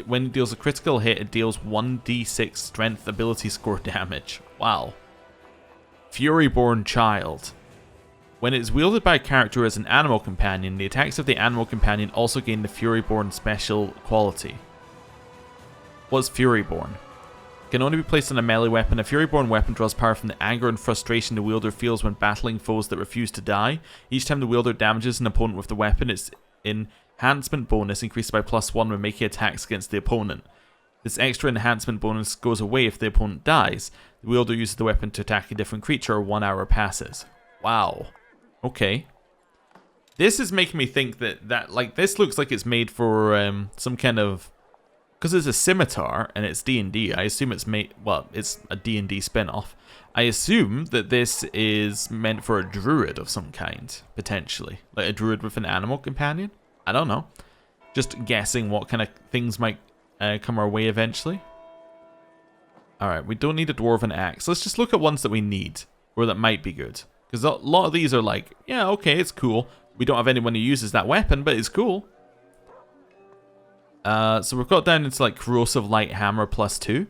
When it deals a critical hit, it deals 1d6 strength ability score damage. Wow. Furyborn Child. When it is wielded by a character as an animal companion, the attacks of the animal companion also gain the Furyborn special quality. What's Furyborn? Can only be placed on a melee weapon. A Furyborn weapon draws power from the anger and frustration the wielder feels when battling foes that refuse to die. Each time the wielder damages an opponent with the weapon, its enhancement bonus increases by +1 when making attacks against the opponent. This extra enhancement bonus goes away if the opponent dies. The wielder uses the weapon to attack a different creature or 1 hour passes. Wow. Okay. This is making me think that like, this looks like it's made for some kind of... Because it's a scimitar and it's D&D, I assume it's made... Well, it's a D&D spin-off. I assume that this is meant for a druid of some kind, potentially. Like a druid with an animal companion? I don't know. Just guessing what kind of things might come our way eventually. Alright, we don't need a dwarven axe. Let's just look at ones that we need, or that might be good. Because a lot of these are like, yeah, okay, it's cool. We don't have anyone who uses that weapon, but it's cool. So we've got down into like corrosive light hammer +2.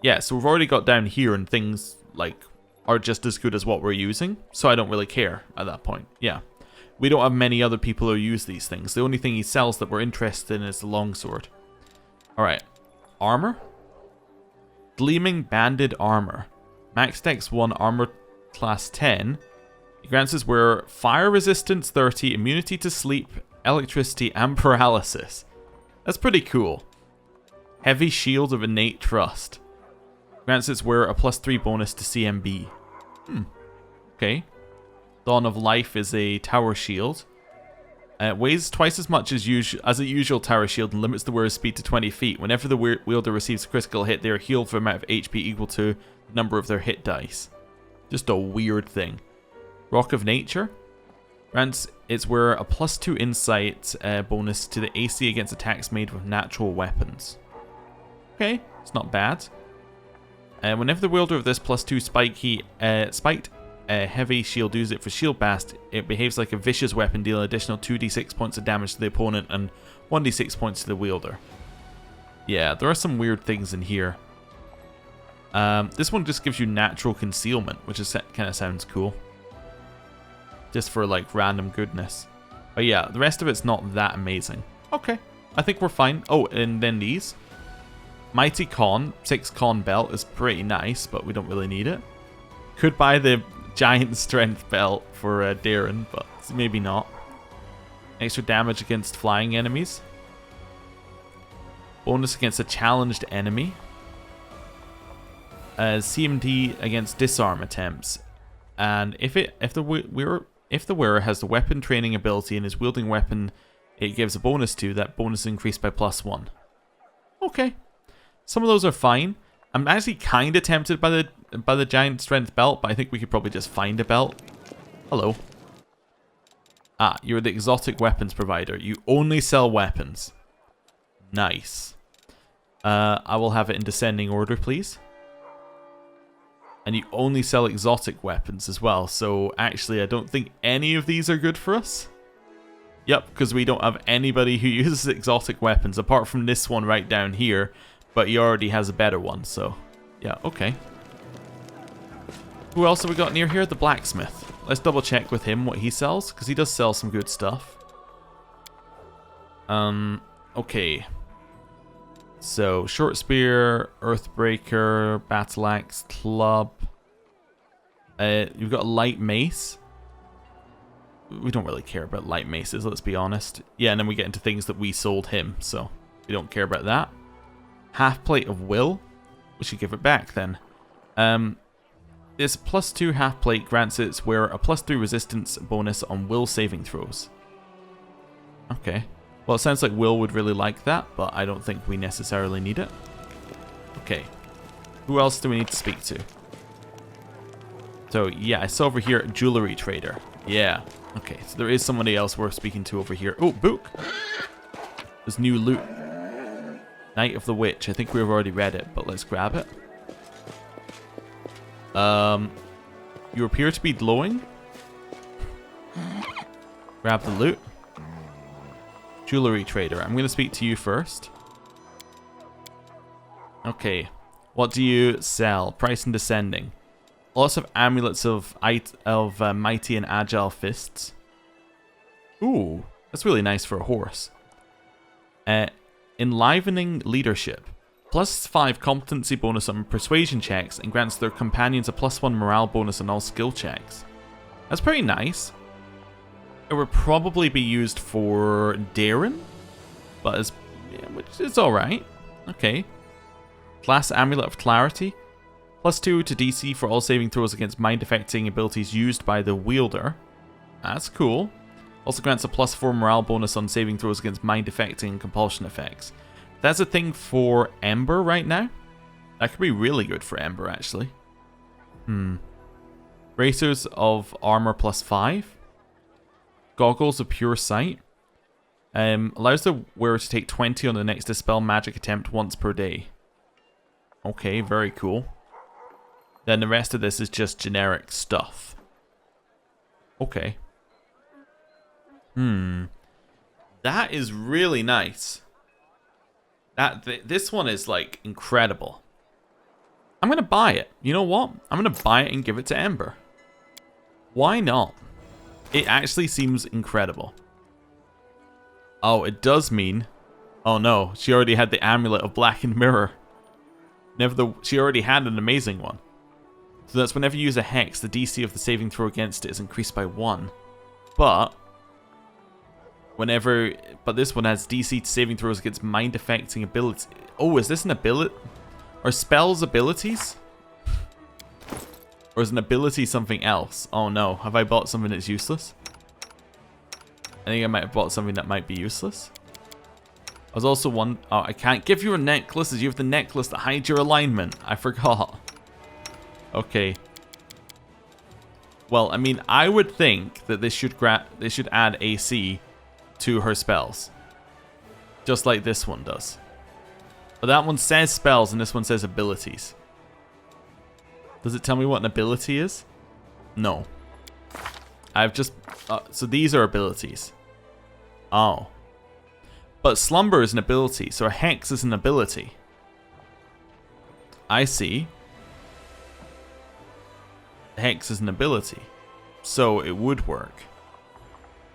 Yeah, so we've already got down here and things like are just as good as what we're using. So I don't really care at that point. Yeah. We don't have many other people who use these things. The only thing he sells that we're interested in is the longsword. Alright. Armor? Gleaming Banded Armor. Max Dex 1, Armor class 10. It grants us wear fire resistance 30, immunity to sleep, electricity, and paralysis. That's pretty cool. Heavy Shield of Innate Trust. Grants its wearer a +3 bonus to CMB. Okay. Dawn of Life is a tower shield. It weighs twice as much as a usual tower shield and limits the wearer's speed to 20 feet. Whenever the wielder receives a critical hit, they are healed for an amount of HP equal to the number of their hit dice. Just a weird thing. Rock of Nature. Grants its wearer a +2 insight bonus to the AC against attacks made with natural weapons. Okay, it's not bad. Whenever the wielder of this +2 spiked heavy shield uses it for shield blast, it behaves like a vicious weapon, dealing additional 2d6 points of damage to the opponent and 1d6 points to the wielder. Yeah, there are some weird things in here. This one just gives you natural concealment, which is kind of sounds cool. Just for like random goodness. But yeah, the rest of it's not that amazing. Okay, I think we're fine. Oh, and then these. Mighty Con, 6 Con belt is pretty nice, but we don't really need it. Could buy the giant strength belt for Darren, but maybe not. Extra damage against flying enemies. Bonus against a challenged enemy. CMD against disarm attempts. And if the If the wearer has the weapon training ability and is wielding weapon it gives a bonus to, that bonus is increased by +1. Okay. Some of those are fine. I'm actually kind of tempted by the giant strength belt, but I think we could probably just find a belt. Hello. Ah, you're the exotic weapons provider. You only sell weapons. Nice. I will have it in descending order, please. And you only sell exotic weapons as well, so actually I don't think any of these are good for us. Yep, because we don't have anybody who uses exotic weapons, apart from this one right down here, but he already has a better one, so yeah, okay. Who else have we got near here? The blacksmith. Let's double check with him what he sells, because he does sell some good stuff. Okay. So, short spear, earthbreaker, battle axe, club. You've got a light mace. We don't really care about light maces, let's be honest. Yeah, and then we get into things that we sold him, so we don't care about that. Half plate of will. We should give it back then. This +2 half plate grants its wearer a +3 resistance bonus on will saving throws. Okay. Well, it sounds like Will would really like that, but I don't think we necessarily need it. Okay. Who else do we need to speak to? So, yeah, I saw over here a jewelry trader. Yeah. Okay, so there is somebody else worth speaking to over here. Oh, book! There's new loot. Night of the Witch. I think we've already read it, but let's grab it. You appear to be glowing. Grab the loot. Jewelry trader. I'm going to speak to you first. Okay. What do you sell? Price and descending. Lots of amulets of mighty and agile fists. Ooh, that's really nice for a horse. Enlivening leadership. +5 competency bonus on persuasion checks and grants their companions a +1 morale bonus on all skill checks. That's pretty nice. It would probably be used for Darren, but which is alright. Okay. Class Amulet of Clarity. +2 to DC for all saving throws against mind-affecting abilities used by the wielder. That's cool. Also grants a +4 morale bonus on saving throws against mind-affecting and compulsion effects. That's a thing for Ember right now. That could be really good for Ember, actually. Bracers of Armor +5. Goggles of Pure Sight. Allows the wearer to take 20 on the next Dispel Magic attempt once per day. Okay, very cool. Then the rest of this is just generic stuff. Okay. That is really nice. This one is, like, incredible. I'm going to buy it. You know what? I'm going to buy it and give it to Ember. Why not? It actually seems incredible. Oh, it does mean... Oh no, she already had the Amulet of Blackened Mirror. She already had an amazing one. So that's whenever you use a Hex, the DC of the saving throw against it is increased by 1. But... But this one has DC to saving throws against mind-affecting abilities. Oh, is this an ability? Are spells abilities? Or is an ability something else? Oh no, have I bought something that's useless? I think I might have bought something that might be useless. I was also one... Oh, I can't give you a necklace as you have the necklace that hides your alignment. I forgot. Okay. Well, I mean, I would think that this should add AC to her spells. Just like this one does. But that one says spells and this one says abilities. Does it tell me what an ability is? No. I've just... so these are abilities. Oh. But Slumber is an ability, so a Hex is an ability. I see. Hex is an ability. So it would work.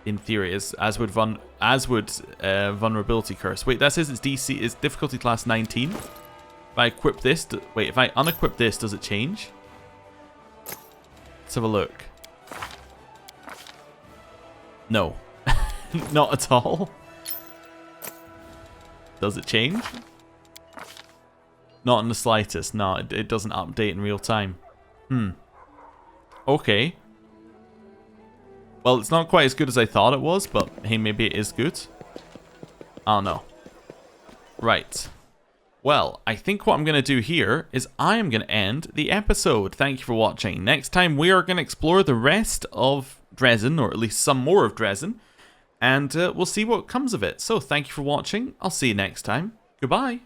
In theory, as would Vulnerability Curse. Wait, that says its DC is difficulty class 19. If I equip this... Wait, if I unequip this, does it change? Let's have a look. No. Not at all. Does it change? Not in the slightest. No, it doesn't update in real time. Okay. Well, it's not quite as good as I thought it was, but hey, maybe it is good. I don't know. Right. Well, I think what I'm going to do here is I am going to end the episode. Thank you for watching. Next time we are going to explore the rest of Dresden, or at least some more of Dresden, and we'll see what comes of it. So thank you for watching. I'll see you next time. Goodbye.